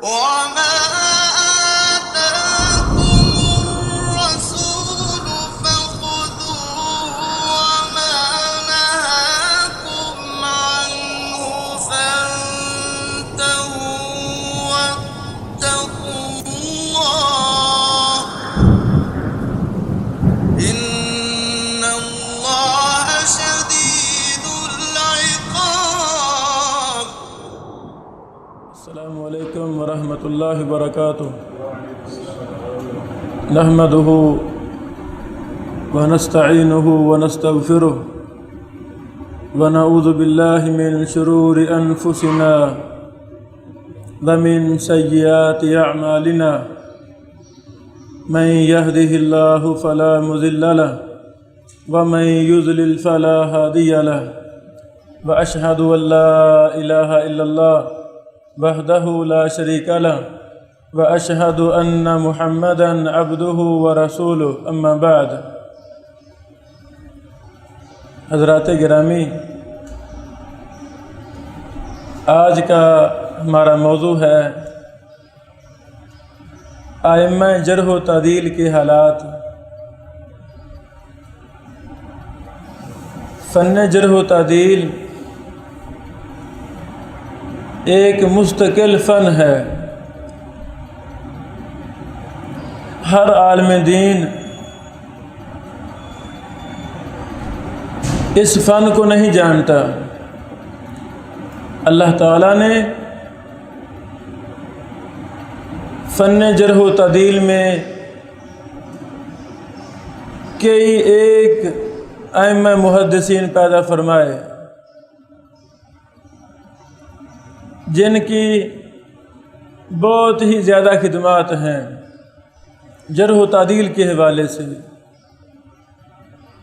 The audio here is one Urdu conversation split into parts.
وما آتاكم الرسول فخذوه وما نهاكم عنه فانتهوا واتقوا الله إن الله شديد العقاب. السلام علیکم ورحمۃ اللہ وبرکاتہ. نحمده ونستعینه ونستغفره ونعوذ باللہ من شرور انفسنا ومن سیئات اعمالنا من يهده الله فلا مضل له ومن يضلل فلا هادي له وأشهد أن لا إله إلا الله وحده لا شريك له وأشهد أن محمدًا عبده ورسوله أما بعد. حضرات گرامی، آج کا ہمارا موضوع ہے ائمہ جرح و تعدیل کے حالات. فن جرح و تعدیل ایک مستقل فن ہے. ہر عالم دین اس فن کو نہیں جانتا. اللہ تعالیٰ نے فن جرح و تعدیل میں کئی ایک ائمہ محدثین پیدا فرمائے جن کی بہت ہی زیادہ خدمات ہیں جرح و تعدیل کے حوالے سے.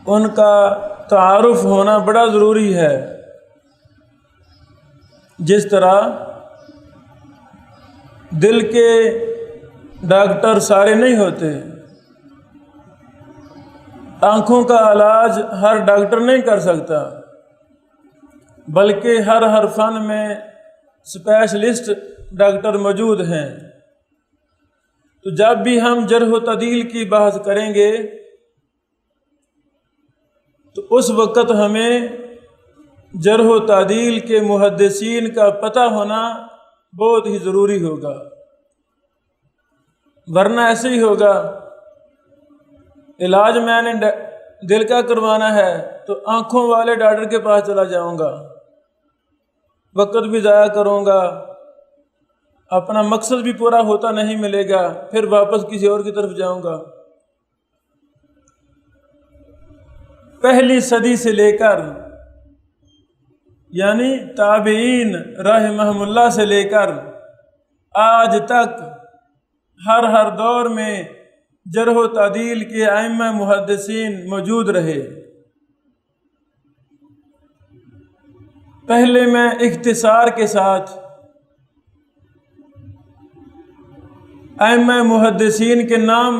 ان کا تعارف ہونا بڑا ضروری ہے. جس طرح دل کے ڈاکٹر سارے نہیں ہوتے، آنکھوں کا علاج ہر ڈاکٹر نہیں کر سکتا، بلکہ ہر فن میں اسپیشلسٹ ڈاکٹر موجود ہیں. تو جب بھی ہم جرح و تعدیل کی بحث کریں گے تو اس وقت ہمیں جرح و تعدیل کے محدثین کا پتہ ہونا بہت ہی ضروری ہوگا. ورنہ ایسے ہی ہوگا، علاج میں نے دل کا کروانا ہے تو آنکھوں والے ڈاکٹر کے پاس چلا جاؤں گا، وقت بھی ضائع کروں گا، اپنا مقصد بھی پورا ہوتا نہیں ملے گا، پھر واپس کسی اور کی طرف جاؤں گا. پہلی صدی سے لے کر یعنی تابعین رحمہم اللہ سے لے کر آج تک ہر دور میں جرح و تعدیل کے ائمہ محدثین موجود رہے. پہلے میں اختصار کے ساتھ ائمہ محدثین کے نام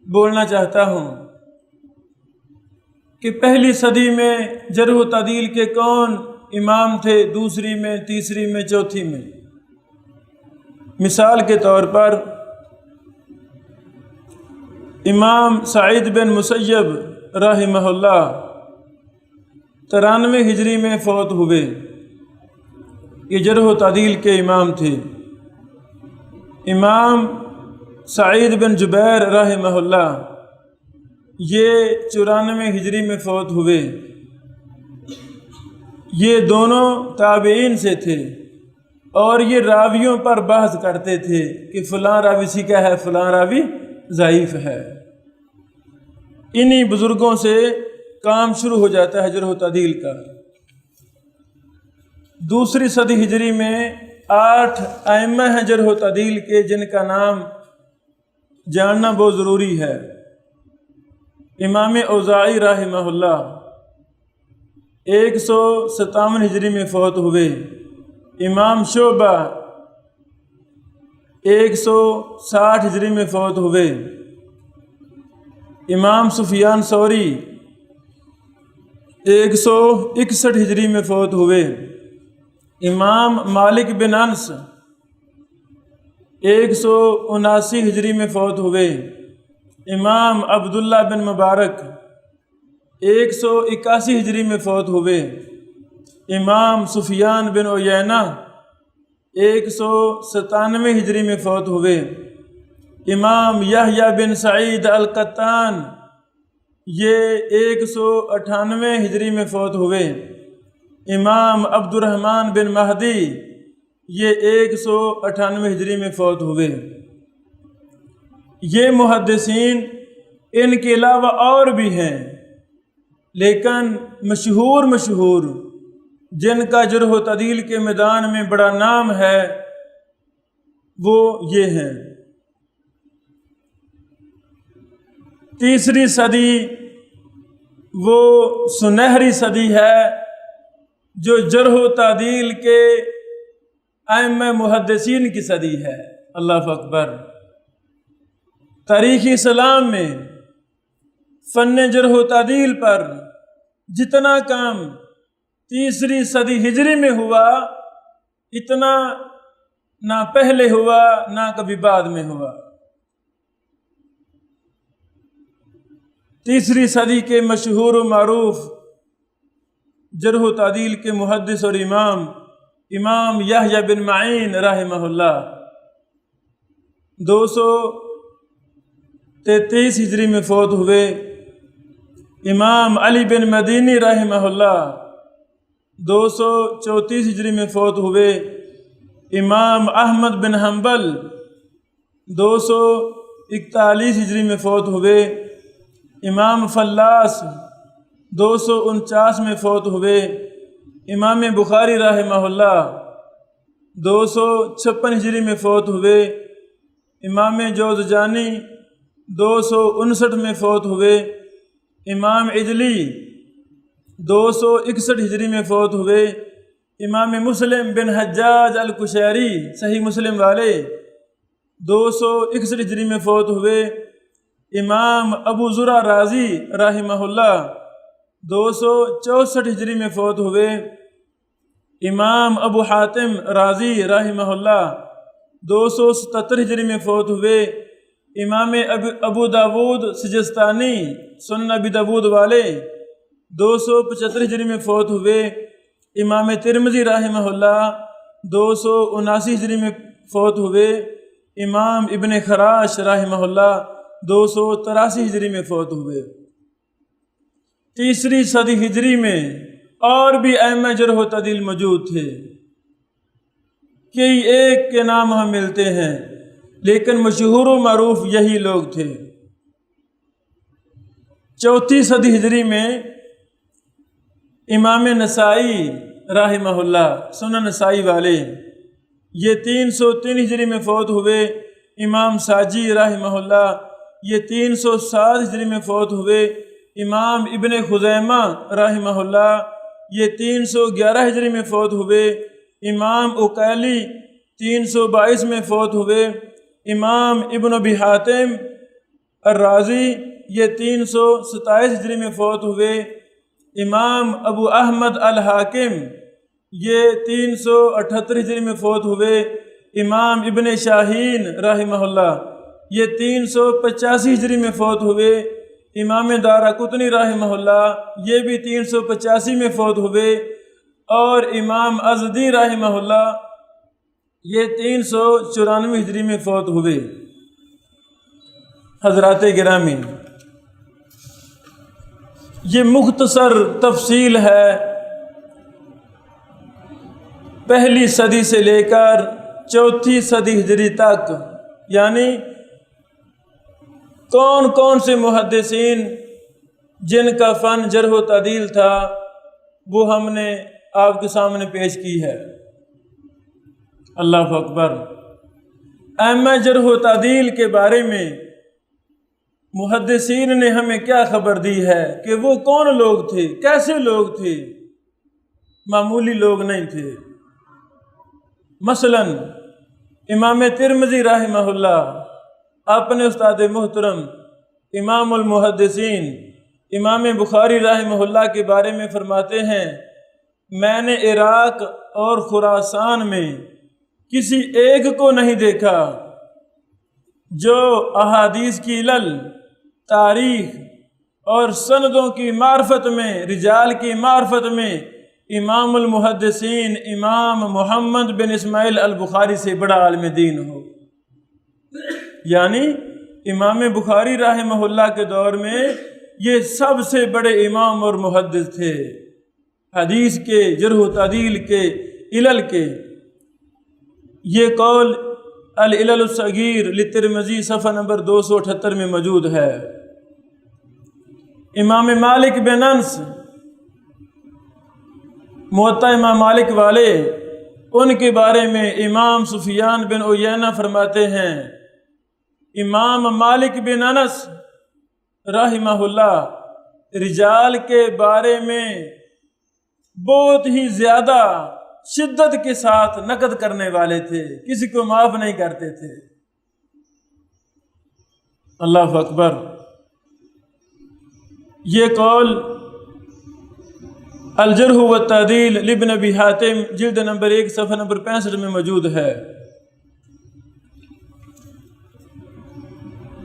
بولنا چاہتا ہوں کہ پہلی صدی میں جرح و تعدیل کے کون امام تھے، دوسری میں، تیسری میں، چوتھی میں. مثال کے طور پر امام سعید بن مسیب رحمہ اللہ 93 ہجری میں فوت ہوئے. یہ جرح و تعدیل کے امام تھے. امام سعید بن جبیر رحمہ اللہ یہ 94 ہجری میں فوت ہوئے. یہ دونوں تابعین سے تھے اور یہ راویوں پر بحث کرتے تھے کہ فلاں راوی سیکھا ہے، فلاں راوی ضعیف ہے. انہی بزرگوں سے کام شروع ہو جاتا ہے جرح و تعدیل کا. دوسری صدی ہجری میں 8 ائمہ ہیں جرح و تعدیل کے جن کا نام جاننا بہت ضروری ہے. امام اوزاعی رحمہ اللہ 157 ہجری میں فوت ہوئے. امام شعبہ 160 ہجری میں فوت ہوئے. امام سفیان ثوری 161 ہجری میں فوت ہوئے۔ امام مالک بن انس 179 ہجری میں فوت ہوئے۔ امام عبداللہ بن مبارک 181 ہجری میں فوت ہوئے۔ امام سفیان بن عیینہ 197 ہجری میں فوت ہوئے۔ امام یحییٰ بن سعید القطان یہ 198 ہجری میں فوت ہوئے۔ امام عبد الرحمن بن مہدی یہ 198 ہجری میں فوت ہوئے۔ یہ محدثین، ان کے علاوہ اور بھی ہیں، لیکن مشہور جن کا جرح و تعدیل کے میدان میں بڑا نام ہے وہ یہ ہیں۔ تیسری صدی وہ سنہری صدی ہے جو جرح و تعدیل کے ائمہ محدثین کی صدی ہے۔ اللہ اکبر۔ تاریخ اسلام میں فن جرح و تعدیل پر جتنا کام تیسری صدی ہجری میں ہوا، اتنا نہ پہلے ہوا نہ کبھی بعد میں ہوا۔ تیسری صدی کے مشہور و معروف جرح و تعدیل کے محدث اور امام یحییٰ بن معین رحمہ اللہ 233 ہجری میں فوت ہوئے۔ امام علی بن مدینی رحمہ اللہ 234 ہجری میں فوت ہوئے۔ امام احمد بن حنبل 241 ہجری میں فوت ہوئے۔ امام فلاس 249 میں فوت ہوئے۔ امام بخاری رحمہ اللہ 256 ہجری میں فوت ہوئے۔ امام جوزجانی 259 میں فوت ہوئے۔ امام عجلی 261 ہجری میں فوت ہوئے۔ امام مسلم بن حجاج القشیری صحیح مسلم والے 261 ہجری میں فوت ہوئے۔ امام ابو زرع رازی رحمہ اللہ 264 ہجری میں فوت ہوئے۔ امام ابو حاتم رازی رحمہ اللہ 277 ہجری میں فوت ہوئے۔ امام ابو داود سجستانی سنن ابی داود والے 275 ہجری میں فوت ہوئے۔ امام ترمذی رحمہ اللہ 279 ہجری میں فوت ہوئے۔ امام ابن خراش رحمہ اللہ 283 ہجری میں فوت ہوئے۔ تیسری صدی ہجری میں اور بھی ائمہ جرح و تعدیل موجود تھے، کئی ایک کے نام ہم ملتے ہیں، لیکن مشہور و معروف یہی لوگ تھے۔ چوتھی صدی ہجری میں امام نسائی رحمہ اللہ سنن نسائی والے یہ 303 ہجری میں فوت ہوئے۔ امام ساجی رحمہ اللہ یہ 307 ہجری میں فوت ہوئے۔ امام ابن خزیمہ رحمہ اللہ یہ 311 ہجری میں فوت ہوئے۔ امام اقیلی 322 میں فوت ہوئے۔ امام ابن ابی حاتم الرازی یہ 327 ہجری میں فوت ہوئے۔ امام ابو احمد الحاکم یہ 378 ہجری میں فوت ہوئے۔ امام ابن شاہین رحمہ اللہ یہ 385 ہجری میں فوت ہوئے۔ امام دارقطنی رحمہ اللہ یہ بھی 385 میں فوت ہوئے، اور امام ازدی رحمہ اللہ یہ 394 ہجری میں فوت ہوئے۔ حضرات گرامی، یہ مختصر تفصیل ہے پہلی صدی سے لے کر چوتھی صدی ہجری تک، یعنی کون کون سے محدثین جن کا فن جرح و تعدیل تھا وہ ہم نے آپ کے سامنے پیش کی ہے۔ اللہ اکبر۔ ائمہ جرح و تعدیل کے بارے میں محدثین نے ہمیں کیا خبر دی ہے کہ وہ کون لوگ تھے، کیسے لوگ تھے، معمولی لوگ نہیں تھے۔ مثلا امام ترمذی رحمہ اللہ اپنے استاد محترم امام المحدثین امام بخاری رحمہ اللہ کے بارے میں فرماتے ہیں، میں نے عراق اور خراسان میں کسی ایک کو نہیں دیکھا جو احادیث کی علل، تاریخ اور سندوں کی معرفت میں، رجال کی معرفت میں امام المحدثین امام محمد بن اسماعیل البخاری سے بڑا عالم دین ہو۔ یعنی امام بخاری رحمہ اللہ کے دور میں یہ سب سے بڑے امام اور محدث تھے، حدیث کے، جرح و تعدیل کے، علل کے۔ یہ قول العلل الصغیر للترمذی صفحہ نمبر 278 میں موجود ہے۔ امام مالک بن انس، موطا امام مالک والے، ان کے بارے میں امام سفیان بن عیینہ فرماتے ہیں، امام مالک بن انس رحمہ اللہ رجال کے بارے میں بہت ہی زیادہ شدت کے ساتھ نقد کرنے والے تھے، کسی کو معاف نہیں کرتے تھے۔ اللہ اکبر۔ یہ قول الجرح والتعدیل لابن ابی حاتم جلد نمبر 1 صفحہ نمبر 65 میں موجود ہے۔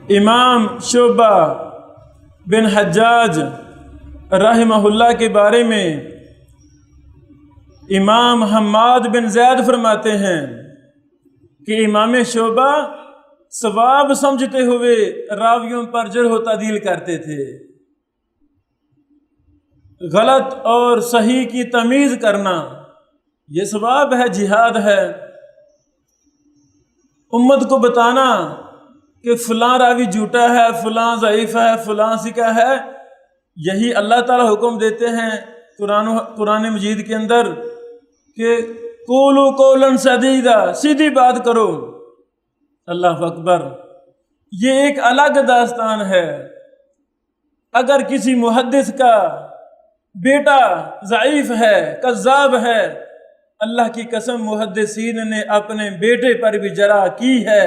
امام شعبہ بن حجاج رحمہ اللہ کے بارے میں امام حماد بن زید فرماتے ہیں کہ امام شعبہ ثواب سمجھتے ہوئے راویوں پر جرح و تعدیل کرتے تھے۔ غلط اور صحیح کی تمیز کرنا یہ ثواب ہے، جہاد ہے۔ امت کو بتانا کہ فلاں راوی جھوٹا ہے، فلاں ضعیف ہے، فلاں سکہ ہے، یہی اللہ تعالیٰ حکم دیتے ہیں قرآن مجید کے اندر کہ قولوا قولا سدیدا، سیدھی بات کرو۔ اللہ اکبر۔ یہ ایک الگ داستان ہے۔ اگر کسی محدث کا بیٹا ضعیف ہے، کذاب ہے، اللہ کی قسم محدثین نے اپنے بیٹے پر بھی جرح کی ہے،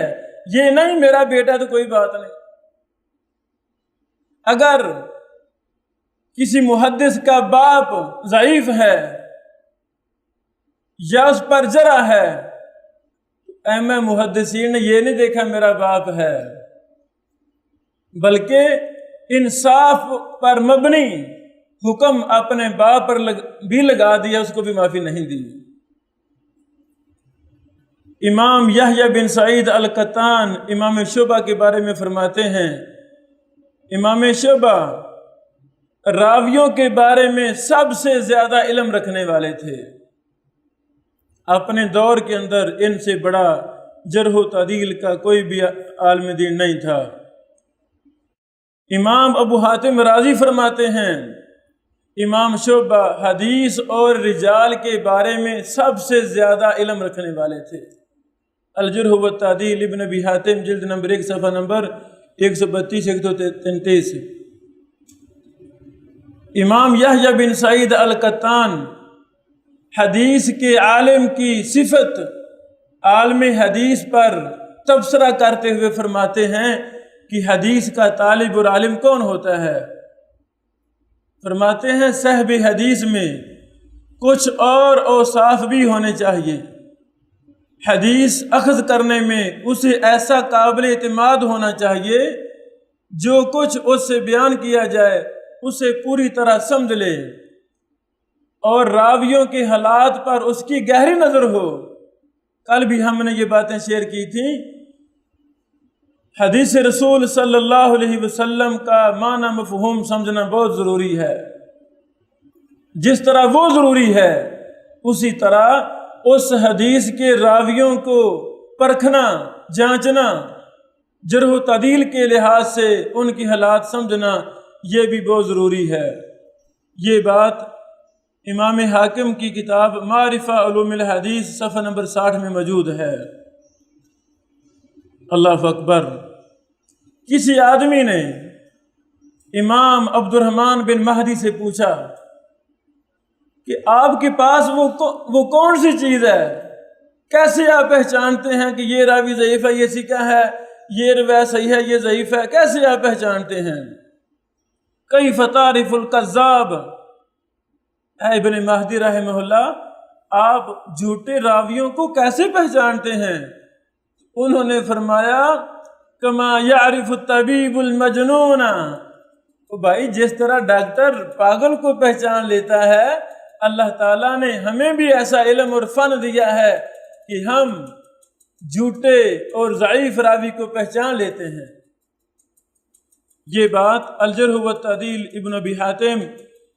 یہ نہیں میرا بیٹا تو کوئی بات نہیں۔ اگر کسی محدث کا باپ ضعیف ہے یا اس پر جرح ہے، اہم محدثین نے یہ نہیں دیکھا میرا باپ ہے، بلکہ انصاف پر مبنی حکم اپنے باپ پر بھی لگا دیا، اس کو بھی معافی نہیں دی۔ امام یحییٰ بن سعید القطان امام شعبہ کے بارے میں فرماتے ہیں، امام شعبہ راویوں کے بارے میں سب سے زیادہ علم رکھنے والے تھے۔ اپنے دور کے اندر ان سے بڑا جرح و تعدیل کا کوئی بھی عالم دین نہیں تھا۔ امام ابو حاتم رازی فرماتے ہیں، امام شعبہ حدیث اور رجال کے بارے میں سب سے زیادہ علم رکھنے والے تھے۔ الجرح والتعدیل ابن ابی حاتم جلد نمبر 1 صفحہ نمبر 132-133۔ امام یحییٰ بن سعید القطان حدیث کے عالم کی صفت عالم حدیث پر تبصرہ کرتے ہوئے فرماتے ہیں کہ حدیث کا طالب اور عالم کون ہوتا ہے؟ فرماتے ہیں صاحب حدیث میں کچھ اور اوصاف بھی ہونے چاہیے۔ حدیث اخذ کرنے میں اسے ایسا قابل اعتماد ہونا چاہیے جو کچھ اس سے بیان کیا جائے اسے پوری طرح سمجھ لے، اور راویوں کے حالات پر اس کی گہری نظر ہو۔ کل بھی ہم نے یہ باتیں شیئر کی تھیں۔ حدیث رسول صلی اللہ علیہ وسلم کا معنی مفہوم سمجھنا بہت ضروری ہے۔ جس طرح وہ ضروری ہے اسی طرح اس حدیث کے راویوں کو پرکھنا، جانچنا، جرح و تعدیل کے لحاظ سے ان کی حالات سمجھنا یہ بھی بہت ضروری ہے۔ یہ بات امام حاکم کی کتاب معرفہ علوم الحدیث صفحہ نمبر 60 میں موجود ہے۔ اللہ اکبر۔ کسی آدمی نے امام عبد الرحمن بن مہدی سے پوچھا کہ آپ کے پاس وہ کون سی چیز ہے، کیسے آپ پہچانتے ہیں کہ یہ راوی ضعیف ہے، یہ ثقہ ہے، یہ روایت صحیح ہے، یہ ضعیف ہے، کیسے آپ پہچانتے ہیں؟ کیف تعرف الکذاب، اے ابن مہدی رحمہ اللہ، آپ جھوٹے راویوں کو کیسے پہچانتے ہیں؟ انہوں نے فرمایا کما یعرف الطبیب المجنون، تو بھائی جس طرح ڈاکٹر پاگل کو پہچان لیتا ہے، اللہ تعالیٰ نے ہمیں بھی ایسا علم اور فن دیا ہے کہ ہم جھوٹے اور ضعیف راوی کو پہچان لیتے ہیں۔ یہ بات الجرح والتعدیل ابن ابی حاتم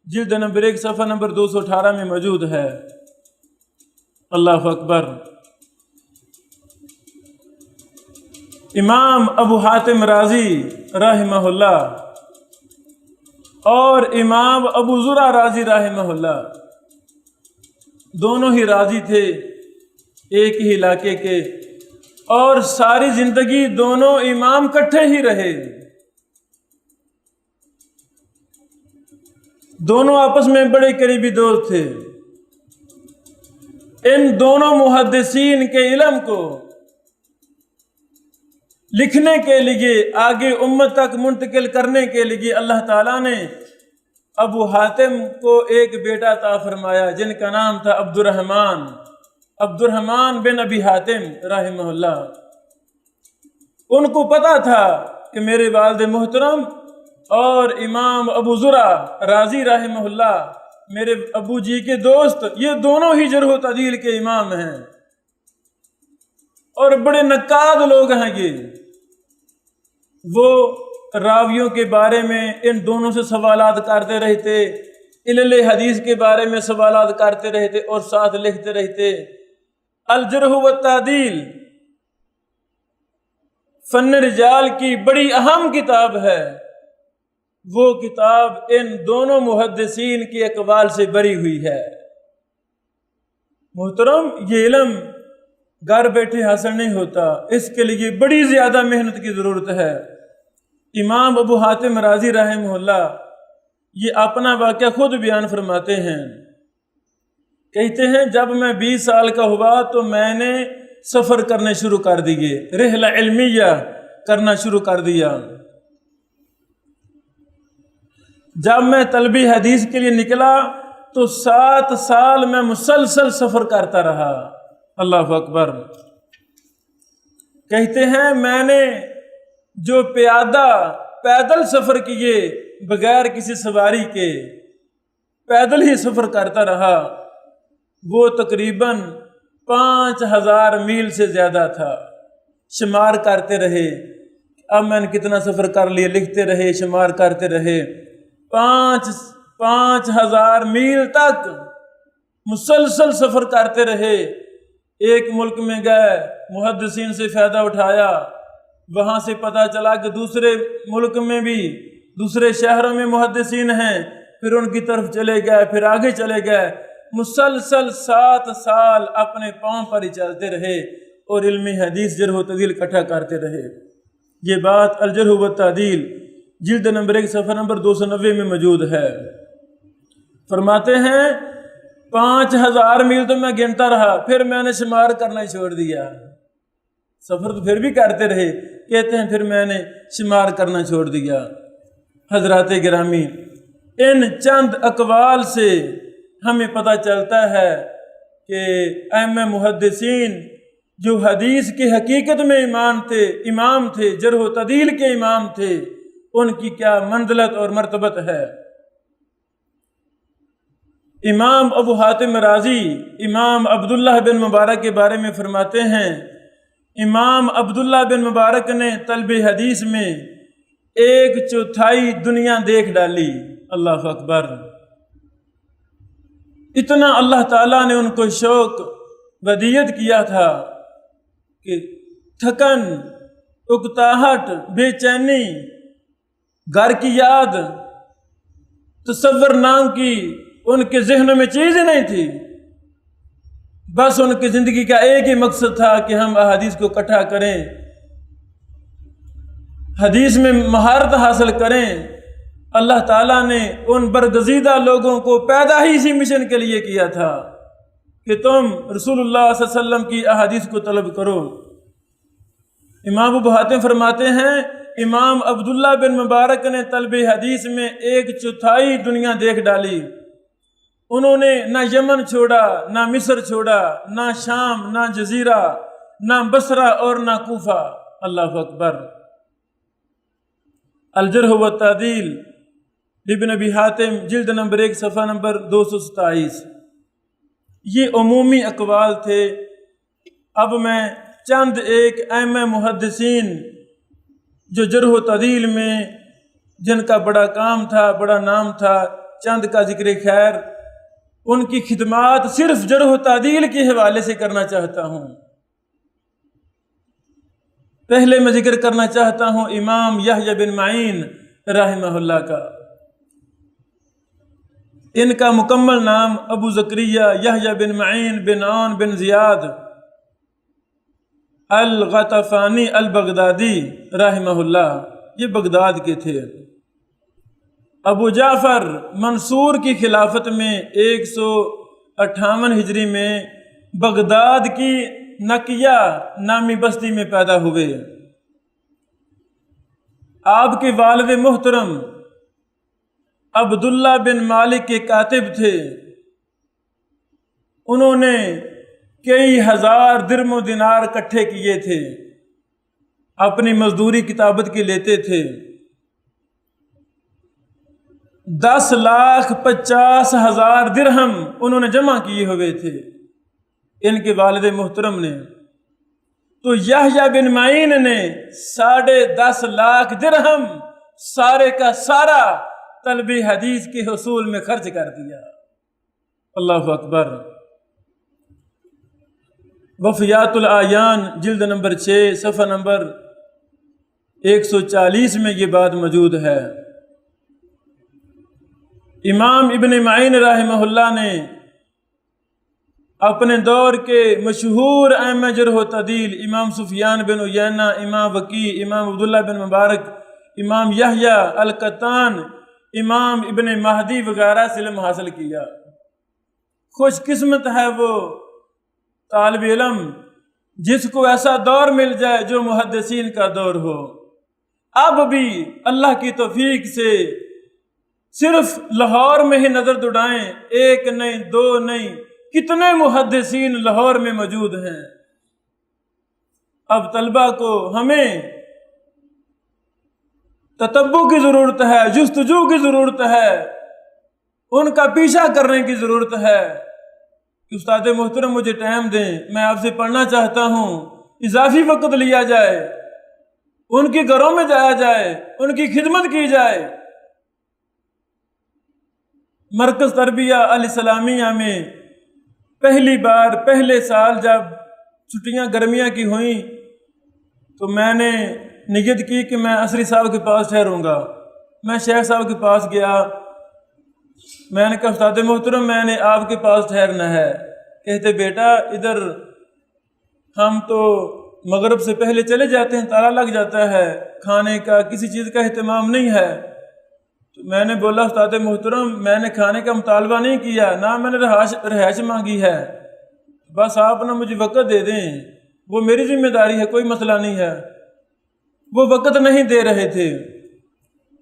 جلد نمبر 1 صفحہ نمبر 218 میں موجود ہے۔ اللہ اکبر۔ امام ابو حاتم رازی رحمہ اللہ اور امام ابو زرع رازی رحمہ اللہ دونوں ہی راضی تھے ایک ہی علاقے کے، اور ساری زندگی دونوں امام کٹھے ہی رہے، دونوں آپس میں بڑے قریبی دوست تھے۔ ان دونوں محدثین کے علم کو لکھنے کے لیے، آگے امت تک منتقل کرنے کے لیے اللہ تعالیٰ نے ابو حاتم کو ایک بیٹا عطا فرمایا جن کا نام تھا عبد الرحمن بن ابی حاتم رحمہ اللہ۔ ان کو پتا تھا کہ میرے والد محترم اور امام ابو زرع رازی رحمہ اللہ میرے ابو جی کے دوست، یہ دونوں ہی جرح و تعدیل کے امام ہیں اور بڑے نقاد لوگ ہیں۔ یہ وہ راویوں کے بارے میں ان دونوں سے سوالات کرتے رہتے، علل حدیث کے بارے میں سوالات کرتے رہتے اور ساتھ لکھتے رہتے۔ الجرح والتعدیل فن رجال کی بڑی اہم کتاب ہے، وہ کتاب ان دونوں محدثین کے اقوال سے بری ہوئی ہے۔ محترم، یہ علم گھر بیٹھے حاصل نہیں ہوتا، اس کے لیے بڑی زیادہ محنت کی ضرورت ہے۔ امام ابو حاتم رازی رحمہ اللہ یہ اپنا واقعہ خود بیان فرماتے ہیں، کہتے ہیں جب میں 20 سال کا ہوا تو میں نے سفر کرنے شروع کر دیے، رحلہ علمیہ کرنا شروع کر دیا۔ جب میں طلبی حدیث کے لیے نکلا تو 7 سال میں مسلسل سفر کرتا رہا۔ اللہ اکبر۔ کہتے ہیں میں نے جو پیدل سفر کیے بغیر کسی سواری کے، پیدل ہی سفر کرتا رہا، وہ تقریباً 5000 میل سے زیادہ تھا۔ شمار کرتے رہے، اب میں نے کتنا سفر کر لیا، لکھتے رہے، شمار کرتے رہے۔ 5000 میل تک مسلسل سفر کرتے رہے۔ ایک ملک میں گئے، محدثین سے فائدہ اٹھایا، وہاں سے پتہ چلا کہ دوسرے ملک میں بھی، دوسرے شہروں میں محدثین ہیں، پھر ان کی طرف چلے گئے، پھر آگے چلے گئے۔ مسلسل 7 سال اپنے پاؤں پر ہی چلتے رہے اور علمی حدیث جرح و تعدیل اکٹھا کرتے رہے۔ یہ بات الجرح والتعدیل جلد نمبر 1 صفحہ نمبر 290 میں موجود ہے۔ فرماتے ہیں 5000 میل تو میں گنتا رہا، پھر میں نے شمار کرنا چھوڑ دیا۔ سفر تو پھر بھی کرتے رہے، کہتے ہیں پھر میں نے شمار کرنا چھوڑ دیا۔ حضرات گرامی، ان چند اقوال سے ہمیں پتہ چلتا ہے کہ ائمہ محدثین جو حدیث کی حقیقت میں امام تھے، جرح و تعدیل کے امام تھے، ان کی کیا منزلت اور مرتبت ہے۔ امام ابو حاتم رازی امام عبداللہ بن مبارک کے بارے میں فرماتے ہیں، امام عبداللہ بن مبارک نے طلب حدیث میں 1/4 دنیا دیکھ ڈالی۔ اللہ اکبر۔ اتنا اللہ تعالیٰ نے ان کو شوق ودیت کیا تھا کہ تھکن، اکتاہٹ، بے چینی، گھر کی یاد، تصور نام کی ان کے ذہنوں میں چیز ہی نہیں تھی۔ بس ان کی زندگی کا ایک ہی مقصد تھا کہ ہم احادیث کو اکٹھا کریں، حدیث میں مہارت حاصل کریں۔ اللہ تعالیٰ نے ان برگزیدہ لوگوں کو پیدا ہی اسی مشن کے لیے کیا تھا کہ تم رسول اللہ صلی اللہ علیہ وسلم کی احادیث کو طلب کرو۔ امام ابو حاتم فرماتے ہیں امام عبداللہ بن مبارک نے طلب حدیث میں 1/4 دنیا دیکھ ڈالی۔ انہوں نے نہ یمن چھوڑا، نہ مصر چھوڑا، نہ شام، نہ جزیرہ، نہ بصرہ اور نہ کوفہ۔ اللہ اکبر۔ الجرح و تعدیل ابن ابی حاتم جلد نمبر 1 صفحہ نمبر 227۔ یہ عمومی اقوال تھے۔ اب میں چند ایک ائمہ محدثین جو جرح و تعدیل میں جن کا بڑا کام تھا، بڑا نام تھا، چند کا ذکر خیر، ان کی خدمات صرف جرح و تعدیل کے حوالے سے کرنا چاہتا ہوں۔ پہلے میں ذکر کرنا چاہتا ہوں امام یحییٰ بن معین رحمہ اللہ کا۔ ان کا مکمل نام ابو زکریا یحییٰ بن معین بن عون بن زیاد الغطفانی البغدادی رحمہ اللہ، یہ بغداد کے تھے۔ ابو جعفر منصور کی خلافت میں 158 ہجری میں بغداد کی نقیہ نامی بستی میں پیدا ہوئے۔ آپ کے والد محترم عبداللہ بن مالک کے کاتب تھے۔ انہوں نے کئی ہزار درم و دینار اکٹھے کیے تھے، اپنی مزدوری کتابت کی لیتے تھے۔ 10,50,000 درہم انہوں نے جمع کیے ہوئے تھے ان کے والد محترم نے۔ تو یحییٰ بن معین نے 10.5 لاکھ درہم سارے کا سارا طلب حدیث کے حصول میں خرچ کر دیا۔ اللہ اکبر۔ وفیات الاعیان جلد نمبر 6 صفحہ نمبر 140 میں یہ بات موجود ہے۔ امام ابن معین رحمہ اللہ نے اپنے دور کے مشہور ائمہ جرح و تعدیل امام سفیان بن عیینہ، امام وکیع، امام عبداللہ بن مبارک، امام یحییٰ القطان، امام ابن مہدی وغیرہ سے علم حاصل کیا۔ خوش قسمت ہے وہ طالب علم جس کو ایسا دور مل جائے جو محدثین کا دور ہو۔ اب بھی اللہ کی توفیق سے صرف لاہور میں ہی نظر دوڑائیں، 1 نہیں 2 نہیں، کتنے محدثین لاہور میں موجود ہیں۔ اب طلبہ کو ہمیں تتبع کی ضرورت ہے، جستجو کی ضرورت ہے، ان کا پیچھا کرنے کی ضرورت ہے کہ استاد محترم مجھے ٹائم دیں، میں آپ سے پڑھنا چاہتا ہوں، اضافی وقت لیا جائے، ان کے گھروں میں جایا جائے، ان کی خدمت کی جائے۔ مرکز تربیہ الاسلامیہ میں پہلی بار پہلے سال جب چھٹیاں گرمیاں کی ہوئیں تو میں نے نیت کی کہ میں عصری صاحب کے پاس ٹھہروں گا۔ میں شیخ صاحب کے پاس گیا، میں نے کہا استاد محترم میں نے آپ کے پاس ٹھہرنا ہے۔ کہتے بیٹا ادھر ہم تو مغرب سے پہلے چلے جاتے ہیں، تالا لگ جاتا ہے، کھانے کا کسی چیز کا اہتمام نہیں ہے۔ تو میں نے بولا استاد محترم میں نے کھانے کا مطالبہ نہیں کیا، نہ میں نے رہائش مانگی ہے، بس آپ نہ مجھے وقت دے دیں، وہ میری ذمہ داری ہے، کوئی مسئلہ نہیں ہے۔ وہ وقت نہیں دے رہے تھے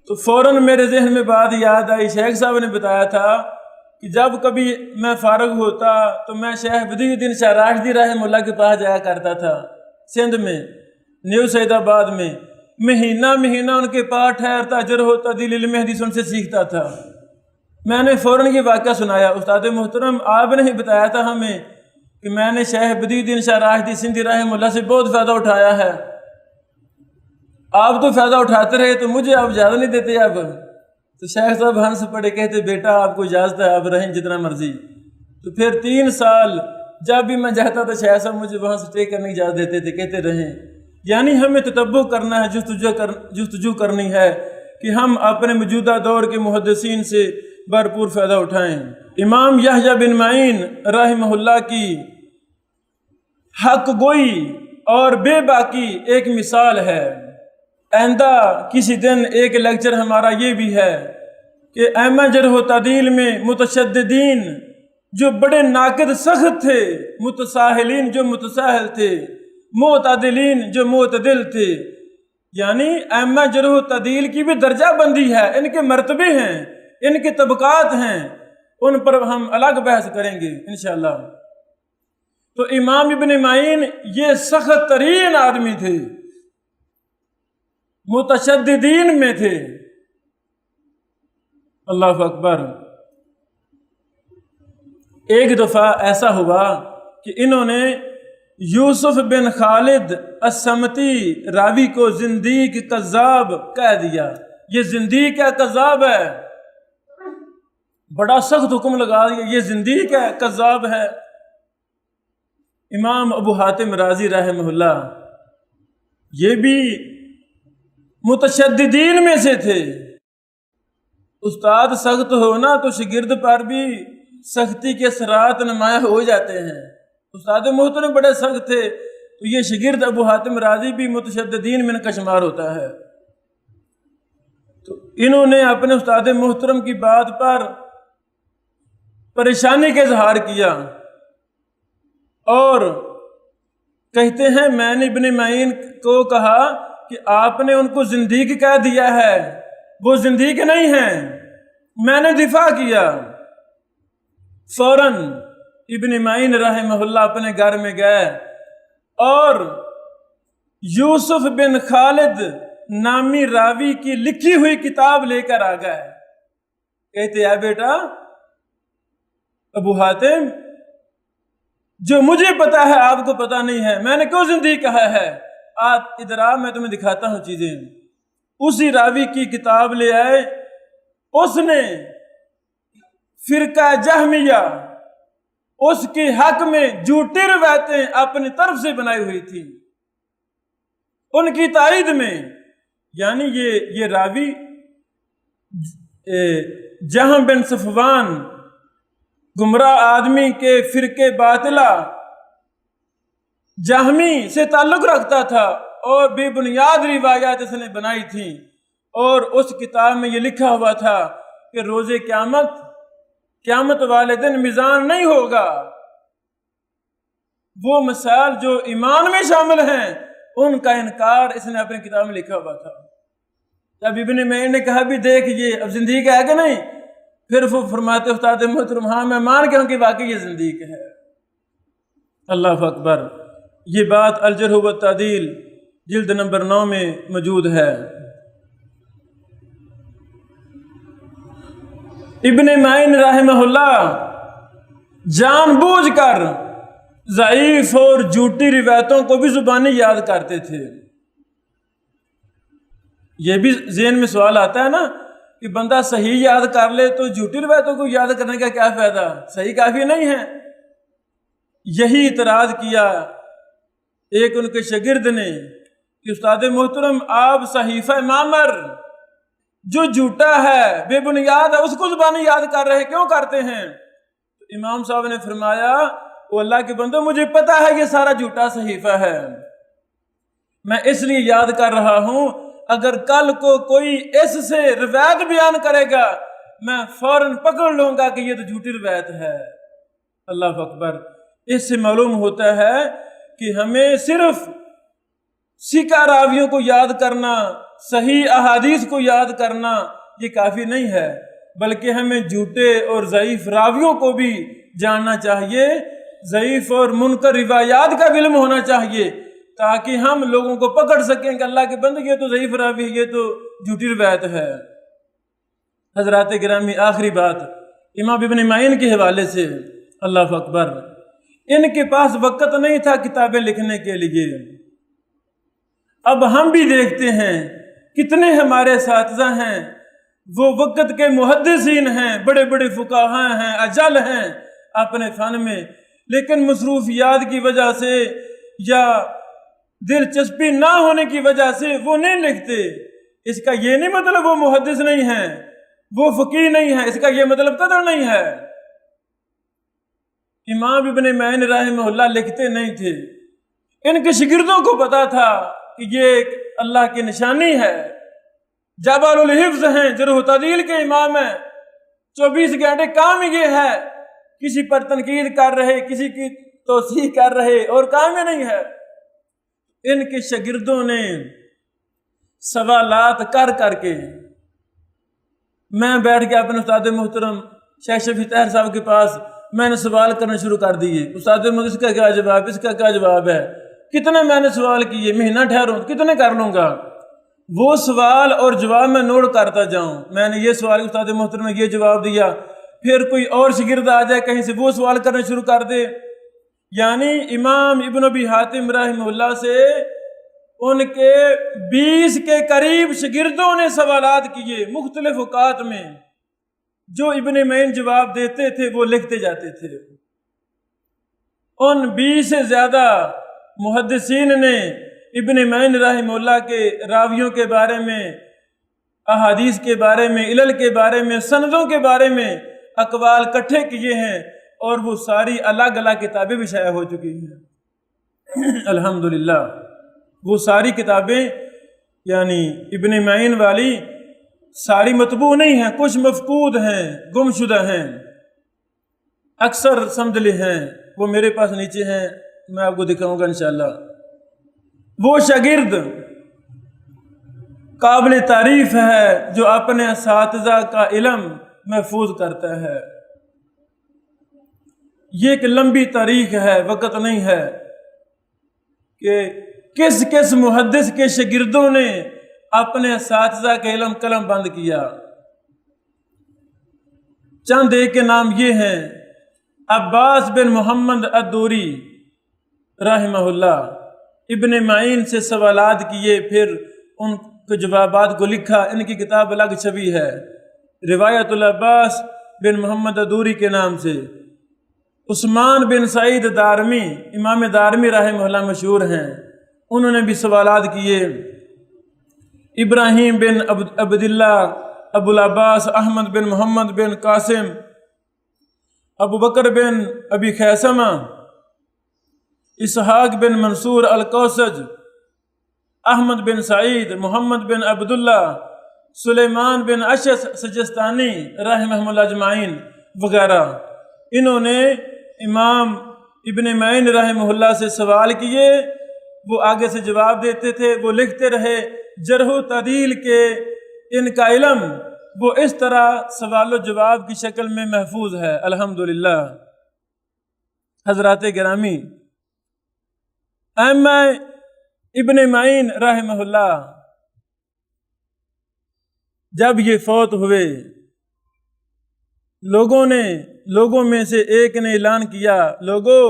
تو فوراً میرے ذہن میں بات یاد آئی، شیخ صاحب نے بتایا تھا کہ جب کبھی میں فارغ ہوتا تو میں شیخ بدی الدین شاہ راشدی رحمہ اللہ کے پاس جایا کرتا تھا، سندھ میں، نیو سعید آباد میں، مہینہ ان کے پاس ٹھہرتا، جرح و تعدیل علم حدیث ان سے سیکھتا تھا۔ میں نے فوراً یہ واقعہ سنایا، استاد محترم آپ نے ہی بتایا تھا ہمیں کہ میں نے شیخ بدی الدین شاہ راشدی سندھی رحمہ اللہ سے بہت فائدہ اٹھایا ہے، آپ تو فائدہ اٹھاتے رہے تو مجھے آپ اجازت نہیں دیتے اب۔ تو شیخ صاحب ہنس پڑے، کہتے بیٹا آپ کو اجازت ہے، آپ رہیں جتنا مرضی۔ تو پھر 3 سال جب بھی میں جاتا تو شیخ صاحب مجھے وہاں سے اسٹے کرنے کی اجازت دیتے تھے، کہتے رہیں۔ یعنی ہمیں تتبع کرنا ہے، جستجو کرنی ہے کہ ہم اپنے موجودہ دور کے محدثین سے بھرپور فائدہ اٹھائیں۔ امام یحییٰ بن معین رحمہ اللہ کی حق گوئی اور بے باکی ایک مثال ہے۔ آئندہ کسی دن ایک لیکچر ہمارا یہ بھی ہے کہ ائمہ جرح و تعدیل میں متشددین جو بڑے ناقد سخت تھے، متساہلین جو متساہل تھے، معتدلین جو معتدل تھے، یعنی ائمہ جرح و تعدیل کی بھی درجہ بندی ہے، ان کے مرتبے ہیں، ان کے طبقات ہیں، ان پر ہم الگ بحث کریں گے انشاءاللہ۔ تو امام ابن معین یہ سخت ترین آدمی تھے، متشددین میں تھے۔ اللہ اکبر۔ ایک دفعہ ایسا ہوا کہ انہوں نے یوسف بن خالد السمتی راوی کو زندیق کذاب کہہ دیا، یہ زندیق ہے، کذاب ہے، بڑا سخت حکم لگا دیا، یہ زندیق ہے، کذاب ہے۔ امام ابو حاتم رازی رحمہ اللہ یہ بھی متشددین میں سے تھے۔ استاد سخت ہونا تو شاگرد پر بھی سختی کے اثرات نمایاں ہو جاتے ہیں۔ استاد محترم بڑے سخت تھے تو یہ شاگرد ابو حاتم رازی بھی متشددین میں کا شمار ہوتا ہے۔ تو انہوں نے اپنے استاد محترم کی بات پر پریشانی کا اظہار کیا اور کہتے ہیں میں نے ابن معین کو کہا کہ آپ نے ان کو زندیق کہہ دیا ہے، وہ زندیق نہیں ہیں۔ میں نے دفاع کیا۔ فوراً ابن معین رحمہ اللہ اپنے گھر میں گئے اور یوسف بن خالد نامی راوی کی لکھی ہوئی کتاب لے کر آ گئے۔ کہتے ہیں بیٹا ابو حاتم، جو مجھے پتا ہے آپ کو پتا نہیں ہے، میں نے کیوں زندگی کہا ہے، آپ ادھر آ، میں تمہیں دکھاتا ہوں چیزیں۔ اسی راوی کی کتاب لے آئے، اس نے فرقہ جہمیہ اس کے حق میں جھوٹی روایتیں اپنی طرف سے بنائی ہوئی تھی ان کی تائید میں، یعنی یہ راوی جہم بن صفوان گمراہ آدمی کے فرقے باطلہ جہمی سے تعلق رکھتا تھا اور بے بنیاد روایات اس نے بنائی تھیں، اور اس کتاب میں یہ لکھا ہوا تھا کہ روز قیامت والے دن میزان نہیں ہوگا۔ وہ مسائل جو ایمان میں شامل ہیں ان کا انکار اس نے اپنی کتاب میں لکھا ہوا تھا۔ جب ابن معین نے کہا بھی دیکھ یہ اب زندگی ہے کہ نہیں، پھر وہ فرماتے استاد محترم ہاں میں مان گیا ہوں کہ واقعی یہ زندگی ہے۔ اللہ اکبر۔ یہ بات الجرح والتعدیل جلد نمبر 9 میں موجود ہے۔ ابن معین رحمہ اللہ جان بوجھ کر ضعیف اور جھوٹی روایتوں کو بھی زبانی یاد کرتے تھے۔ یہ بھی ذہن میں سوال آتا ہے نا کہ بندہ صحیح یاد کر لے تو جھوٹی روایتوں کو یاد کرنے کا کیا فائدہ، صحیح کافی نہیں ہے۔ یہی اعتراض کیا ایک ان کے شاگرد نے کہ استاد محترم آپ صحیفہ معمر جو جھوٹا ہے بے بنیاد ہے اس کو زبانی یاد کر رہے کیوں کرتے ہیں؟ امام صاحب نے فرمایا وہ اللہ کے بندو مجھے پتا ہے یہ سارا جھوٹا صحیفہ ہے، میں اس لیے یاد کر رہا ہوں، اگر کل کو کوئی اس سے روایت بیان کرے گا میں فوراً پکڑ لوں گا کہ یہ تو جھوٹی روایت ہے۔ اللہ اکبر۔ اس سے معلوم ہوتا ہے کہ ہمیں صرف سکہ راویوں کو یاد کرنا، صحیح احادیث کو یاد کرنا یہ کافی نہیں ہے، بلکہ ہمیں جھوٹے اور ضعیف راویوں کو بھی جاننا چاہیے، ضعیف اور منکر روایات کا علم ہونا چاہیے تاکہ ہم لوگوں کو پکڑ سکیں کہ اللہ کے بندے یہ تو ضعیف راوی ہے، یہ تو جھوٹی روایت ہے۔ حضرات گرامی آخری بات امام ابن معین کے حوالے سے، اللہ اکبر، ان کے پاس وقت نہیں تھا کتابیں لکھنے کے لیے۔ اب ہم بھی دیکھتے ہیں کتنے ہمارے اساتذہ ہیں وہ وقت کے محدثین ہیں، بڑے بڑے فقہاء ہیں، اجل ہیں اپنے فن میں، لیکن مصروفیات کی وجہ سے یا دلچسپی نہ ہونے کی وجہ سے وہ نہیں لکھتے۔ اس کا یہ نہیں مطلب وہ محدث نہیں ہیں، وہ فقیہ نہیں ہے، اس کا یہ مطلب قدر نہیں ہے۔ امام ابن معین رحمہ اللہ لکھتے نہیں تھے، ان کے شاگردوں کو پتا تھا کہ یہ ایک اللہ کی نشانی ہے، جبل الحفظ ہیں، جرح و تعدیل کے امام ہیں، 24 گھنٹے کام یہ ہے کسی پر تنقید کر رہے، کسی کی توصیح کر رہے، اور کام ہی نہیں ہے۔ ان کے شاگردوں نے سوالات کر کر کے، میں بیٹھ کے اپنے استاد محترم شیخ شفیع طاہر صاحب کے پاس میں نے سوال کرنا شروع کر دیے، استاد محترم اس کا کیا جواب، اس کا کیا جواب ہے، کتنے میں نے سوال کیے، مہینہ ٹھہروں کتنے کر لوں گا۔ وہ سوال اور جواب میں نوٹ کرتا جاؤں، میں نے یہ سوال استاد محترم نے یہ جواب دیا، پھر کوئی اور شاگرد آ جائے کہیں سے وہ سوال کرنا شروع کر دے. یعنی امام ابن ابی حاتم رحمہ اللہ سے ان کے 20 کے قریب شاگردوں نے سوالات کیے مختلف اوقات میں. جو ابن معین جواب دیتے تھے وہ لکھتے جاتے تھے. ان 20 سے زیادہ محدثین نے ابن معین رحمہ اللہ کے راویوں کے بارے میں، احادیث کے بارے میں، علل کے بارے میں، سندوں کے بارے میں اقوال اکٹھے کیے ہیں، اور وہ ساری الگ الگ کتابیں بھی شائع ہو چکی ہیں. الحمدللہ وہ ساری کتابیں یعنی ابن معین والی ساری مطبوع نہیں ہیں، کچھ مفقود ہیں، گم شدہ ہیں، اکثر سمجھ لے ہیں. وہ میرے پاس نیچے ہیں، میں آپ کو دکھاؤں گا انشاءاللہ. وہ شاگرد قابل تعریف ہے جو اپنے اساتذہ کا علم محفوظ کرتا ہے. یہ ایک لمبی تاریخ ہے، وقت نہیں ہے کہ کس کس محدث کے شاگردوں نے اپنے اساتذہ کے علم قلم بند کیا. چند ایک کے نام یہ ہیں: عباس بن محمد الدوری رحمہ اللہ، ابن معین سے سوالات کیے، پھر ان کے جوابات کو لکھا. ان کی کتاب الگ چھپی ہے روایت العباس بن محمد الدوری کے نام سے. عثمان بن سعید دارمی، امام دارمی رحمہ اللہ مشہور ہیں، انہوں نے بھی سوالات کیے. ابراہیم بن عبداللہ ابو العباس احمد بن محمد بن قاسم، ابو بکر بن ابی خیثمہ، اسحاق بن منصور القوسج، احمد بن سعید، محمد بن عبداللہ، سلیمان بن اشعث سجستانی رحمہ اللہ اجمعین وغیرہ. انہوں نے امام ابن معین رحمہ اللہ سے سوال کیے، وہ آگے سے جواب دیتے تھے، وہ لکھتے رہے. جرح و تعدیل کے ان کا علم وہ اس طرح سوال و جواب کی شکل میں محفوظ ہے. الحمدللہ. حضرات گرامی، ائمہ ابن معین رحمہ اللہ جب یہ فوت ہوئے، لوگوں میں سے ایک نے اعلان کیا: لوگو،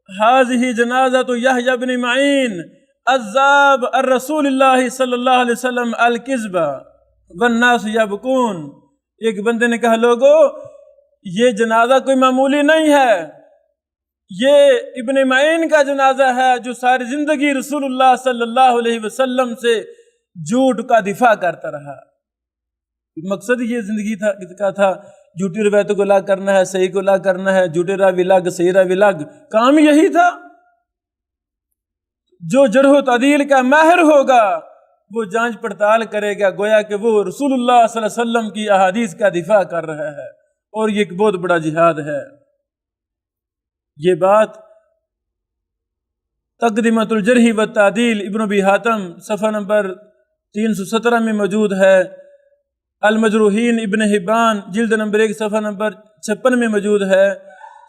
حاضہ جنازۃ یحییٰ بن معین عذاب الرسول اللہ صلی اللہ علیہ وسلم الکذب والناس یبکون. ایک بندے نے کہا: لوگو، یہ جنازہ کوئی معمولی نہیں ہے، یہ ابن معین کا جنازہ ہے جو ساری زندگی رسول اللہ صلی اللہ علیہ وسلم سے جھوٹ کا دفاع کرتا رہا. مقصد یہ زندگی کا تھا، جھوٹی روایتوں کو لا کرنا ہے، صحیح کو لا کرنا ہے، جھوٹے راوی لگ، صحیح راوی لگ، کام یہی تھا. جو جرح و تعدیل کا ماہر ہوگا وہ جانچ پڑتال کرے گا، گویا کہ وہ رسول اللہ صلی اللہ علیہ وسلم کی احادیث کا دفاع کر رہا ہے، اور یہ ایک بہت بڑا جہاد ہے. یہ بات تقدمۃ الجرح والتعدیل ابن ابی حاتم صفحہ نمبر 317 میں موجود ہے. المجروحین ابن حبان جلد نمبر 1 صفحہ نمبر 56 میں موجود ہے.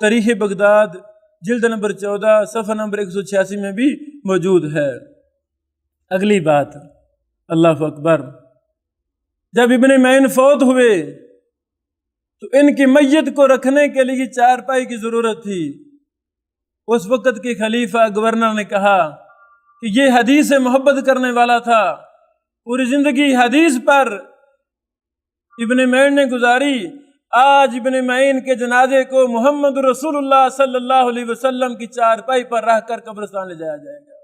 تاریخ بغداد جلد نمبر 14 صفحہ نمبر 186 میں بھی موجود ہے. اگلی بات، اللہ اکبر، جب ابن معین فوت ہوئے تو ان کی میت کو رکھنے کے لیے چارپائی کی ضرورت تھی. اس وقت کے خلیفہ گورنر نے کہا کہ یہ حدیث سے محبت کرنے والا تھا، پوری زندگی حدیث پر ابن معین نے گزاری. آج ابن معین کے جنازے کو محمد رسول اللہ صلی اللہ علیہ وسلم کی چارپائی پر رکھ کر قبرستان لے جایا جائے گا.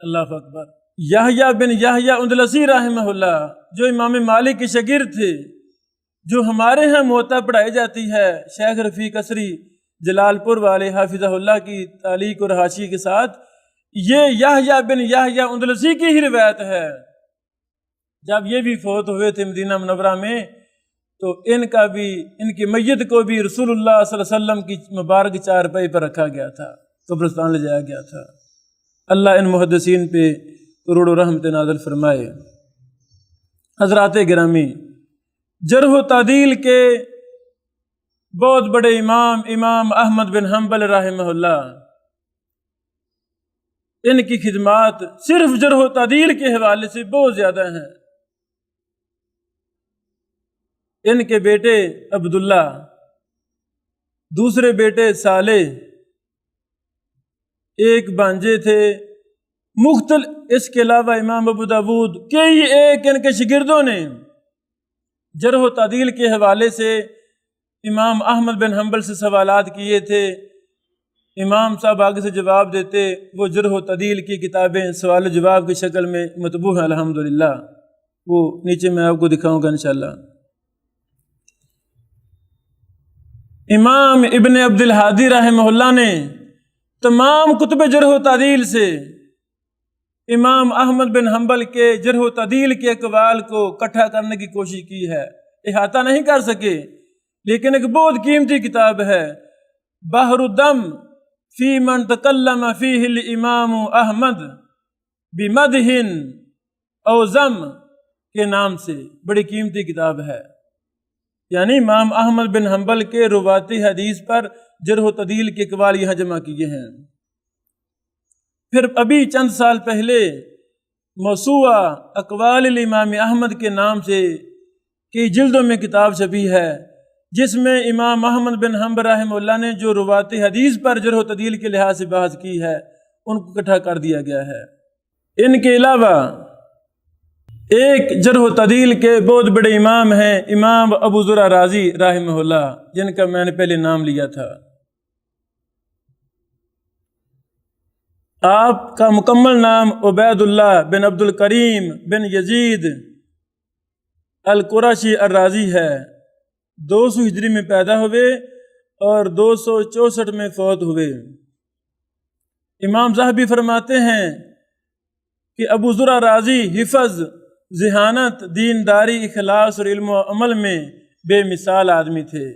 اللہ اکبر. یحییٰ بن یحییٰ اندلسی رحمہ اللہ جو امام مالک کے شاگرد تھے، جو ہمارے ہاں موطا پڑھائی جاتی ہے، شیخ رفیق اسری جلال پور والے حافظہ اللہ کی تعلیق اور حاشی کے ساتھ، یہ یحییٰ بن یحییٰ اندلسی کی ہی روایت ہے. جب یہ بھی فوت ہوئے تھے مدینہ منورہ میں، تو ان کی میت کو بھی رسول اللہ صلی اللہ علیہ وسلم کی مبارک چارپائی پر رکھا گیا تھا، قبرستان لے جایا گیا تھا. اللہ ان محدثین پہ کروڑ و رحمت نازل فرمائے. حضرات گرامی، جرح و تعدیل کے بہت بڑے امام احمد بن حنبل رحمہ اللہ، ان کی خدمات صرف جرح و تعدیل کے حوالے سے بہت زیادہ ہیں۔ ان کے بیٹے عبداللہ، دوسرے بیٹے صالح، ایک بانجے تھے مختلف۔ اس کے علاوہ امام ابو داود کئی ایک ان کے شاگردوں نے جرح و تعدیل کے حوالے سے امام احمد بن حنبل سے سوالات کیے تھے، امام صاحب آگے سے جواب دیتے۔ وہ جرح و تعدیل کی کتابیں سوال و جواب کی شکل میں مطبوع ہیں الحمدللہ، وہ نیچے میں آپ کو دکھاؤں گا انشاءاللہ۔ امام ابن عبد الحادی رحمہ اللہ نے تمام کتب جرح و تعدیل سے امام احمد بن حنبل کے جرح و تعدیل کے اقوال کو اکٹھا کرنے کی کوشش کی ہے، احاطہ نہیں کر سکے، لیکن ایک بہت قیمتی کتاب ہے، بحر الدم فی من تکلم فیہ الامام احمد بمدح او ذم کے نام سے، بڑی قیمتی کتاب ہے۔ یعنی امام احمد بن حنبل کے رواتی حدیث پر جرح و تعدیل کے اقوال یہاں جمع کیے ہیں۔ پھر ابھی چند سال پہلے موسوعہ اقوال الامام احمد کے نام سے کئی جلدوں میں کتاب چھپی ہے، جس میں امام احمد بن حنبل رحمہ اللہ نے جو رواتی حدیث پر جرح و تعدیل کے لحاظ سے بحث کی ہے ان کو اکٹھا کر دیا گیا ہے۔ ان کے علاوہ ایک جرح و تعدیل کے بہت بڑے امام ہیں امام ابو زرع رازی رحمہ اللہ، جن کا میں نے پہلے نام لیا تھا۔ آپ کا مکمل نام عبید اللہ بن عبد الکریم بن یزید القرشی الرازی ہے۔ 200 ہجری میں پیدا ہوئے اور 264 میں فوت ہوئے۔ امام ذہبی فرماتے ہیں کہ ابو زرع رازی حفظ، ذہانت، دینداری، اخلاص اور علم و عمل میں بے مثال آدمی تھے۔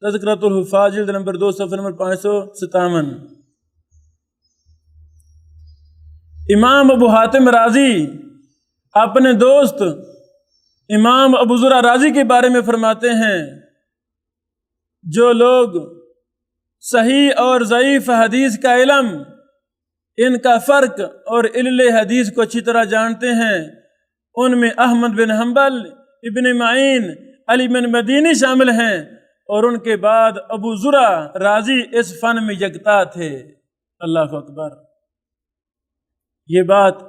تذکرۃ الحفاظ جلد نمبر 2 صفحہ نمبر 557۔ امام ابو حاتم رازی اپنے دوست امام ابو زرع رازی کے بارے میں فرماتے ہیں، جو لوگ صحیح اور ضعیف حدیث کا علم، ان کا فرق اور علل حدیث کو اچھی طرح جانتے ہیں، ان میں احمد بن حنبل، ابن معین، علی بن مدینی شامل ہیں، اور ان کے بعد ابو زرع رازی اس فن میں یکتا تھے۔ اللہ اکبر۔ یہ بات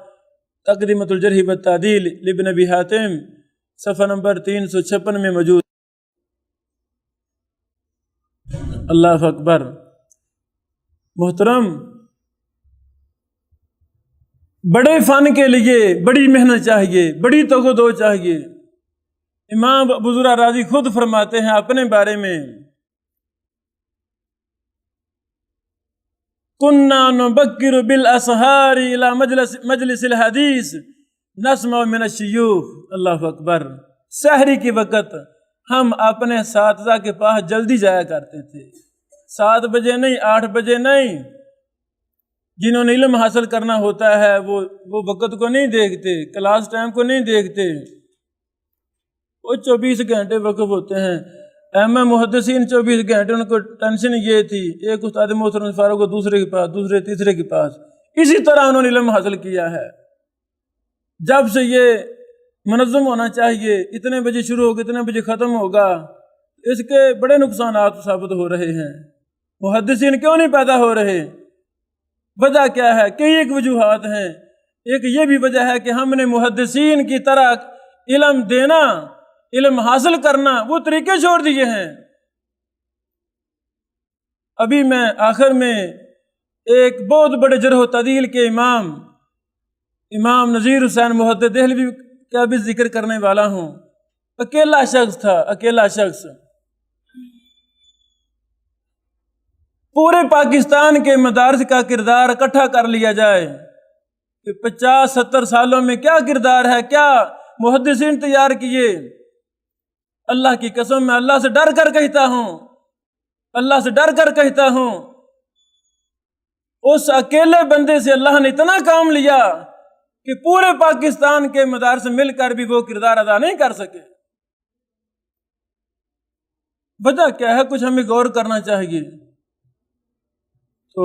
تقدیمۃ الجرح والتعدیل لابن ابی حاتم صفحہ نمبر 356 میں موجود۔ اللہ اکبر۔ محترم، بڑے فن کے لیے بڑی محنت چاہیے، بڑی توغ و دو چاہیے۔ امام ابو زرع رازی خود فرماتے ہیں اپنے بارے میں، کننا نبکر بالاسحار الى مجلس الحدیث نسمع من الشیوخ۔ اللہ اکبر۔ سحری کے وقت ہم اپنے اساتذہ کے پاس جلدی جایا کرتے تھے، 7 بجے نہیں، 8 بجے نہیں۔ جنہوں نے علم حاصل کرنا ہوتا ہے وہ وقت کو نہیں دیکھتے، کلاس ٹائم کو نہیں دیکھتے، وہ 24 گھنٹے وقف ہوتے ہیں۔ اہم محدثین 24 گھنٹے، ان کو ٹینشن یہ تھی، ایک استاد محترم فارغ کو دوسرے کے پاس، دوسرے تیسرے کے پاس، اسی طرح انہوں نے علم حاصل کیا ہے۔ جب سے یہ منظم ہونا چاہیے، اتنے بجے شروع ہوگا اتنے بجے ختم ہوگا، اس کے بڑے نقصانات ثابت ہو رہے ہیں۔ محدثین کیوں نہیں پیدا ہو رہے؟ وجہ کیا ہے؟ کئی ایک وجوہات ہیں۔ ایک یہ بھی وجہ ہے کہ ہم نے محدثین کی طرح علم دینا، علم حاصل کرنا، وہ طریقے چھوڑ دیے ہیں۔ ابھی میں آخر میں ایک بہت بڑے جرح و تعدیل کے امام نذیر حسین محدث دہلوی کا بھی ذکر کرنے والا ہوں۔ اکیلا شخص تھا، اکیلا شخص۔ پورے پاکستان کے مدارس کا کردار اکٹھا کر لیا جائے کہ 50-70 سالوں میں کیا کردار ہے، کیا محدثین تیار کیے۔ اللہ کی قسم، میں اللہ سے ڈر کر کہتا ہوں، اللہ سے ڈر کر کہتا ہوں، اس اکیلے بندے سے اللہ نے اتنا کام لیا کہ پورے پاکستان کے مدارس مل کر بھی وہ کردار ادا نہیں کر سکے۔ وجہ کیا ہے؟ کچھ ہمیں غور کرنا چاہیے۔ تو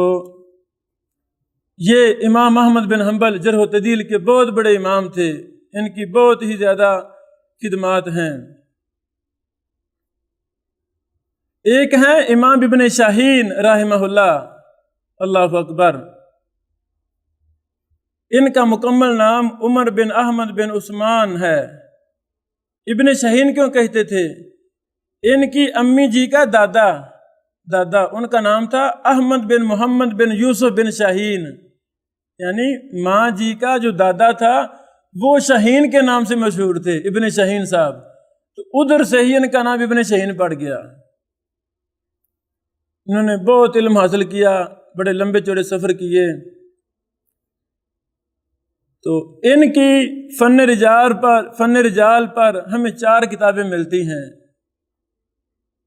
یہ امام احمد بن حنبل جرح و تعدیل کے بہت بڑے امام تھے، ان کی بہت ہی زیادہ خدمات ہیں۔ ایک ہیں امام ابن شاہین رحمہ اللہ، اللہ اکبر۔ ان کا مکمل نام عمر بن احمد بن عثمان ہے۔ ابن شاہین کیوں کہتے تھے؟ ان کی امی جی کا دادا ان کا نام تھا احمد بن محمد بن یوسف بن شاہین، یعنی ماں جی کا جو دادا تھا وہ شاہین کے نام سے مشہور تھے، ابن شاہین صاحب، تو ادھر سے ہی ان کا نام ابن شاہین پڑ گیا۔ انہوں نے بہت علم حاصل کیا، بڑے لمبے چوڑے سفر کیے۔ تو ان کی فن رجال پر ہمیں 4 کتابیں ملتی ہیں۔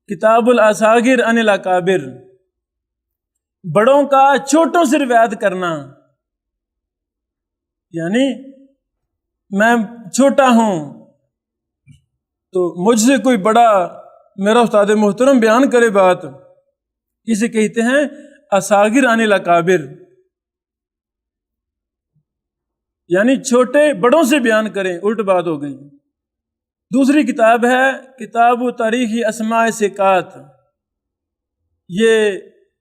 کتاب الاصاغر عن الاکابر، بڑوں کا چھوٹوں سے روایت کرنا، یعنی میں چھوٹا ہوں تو مجھ سے کوئی بڑا میرا استاد محترم بیان کرے بات، اسے کہتے ہیں اصاغر عن الاکابر، یعنی چھوٹے بڑوں سے بیان کریں، الٹ بات ہو گئی۔ دوسری کتاب ہے کتاب تاریخ اسماء ثقات، یہ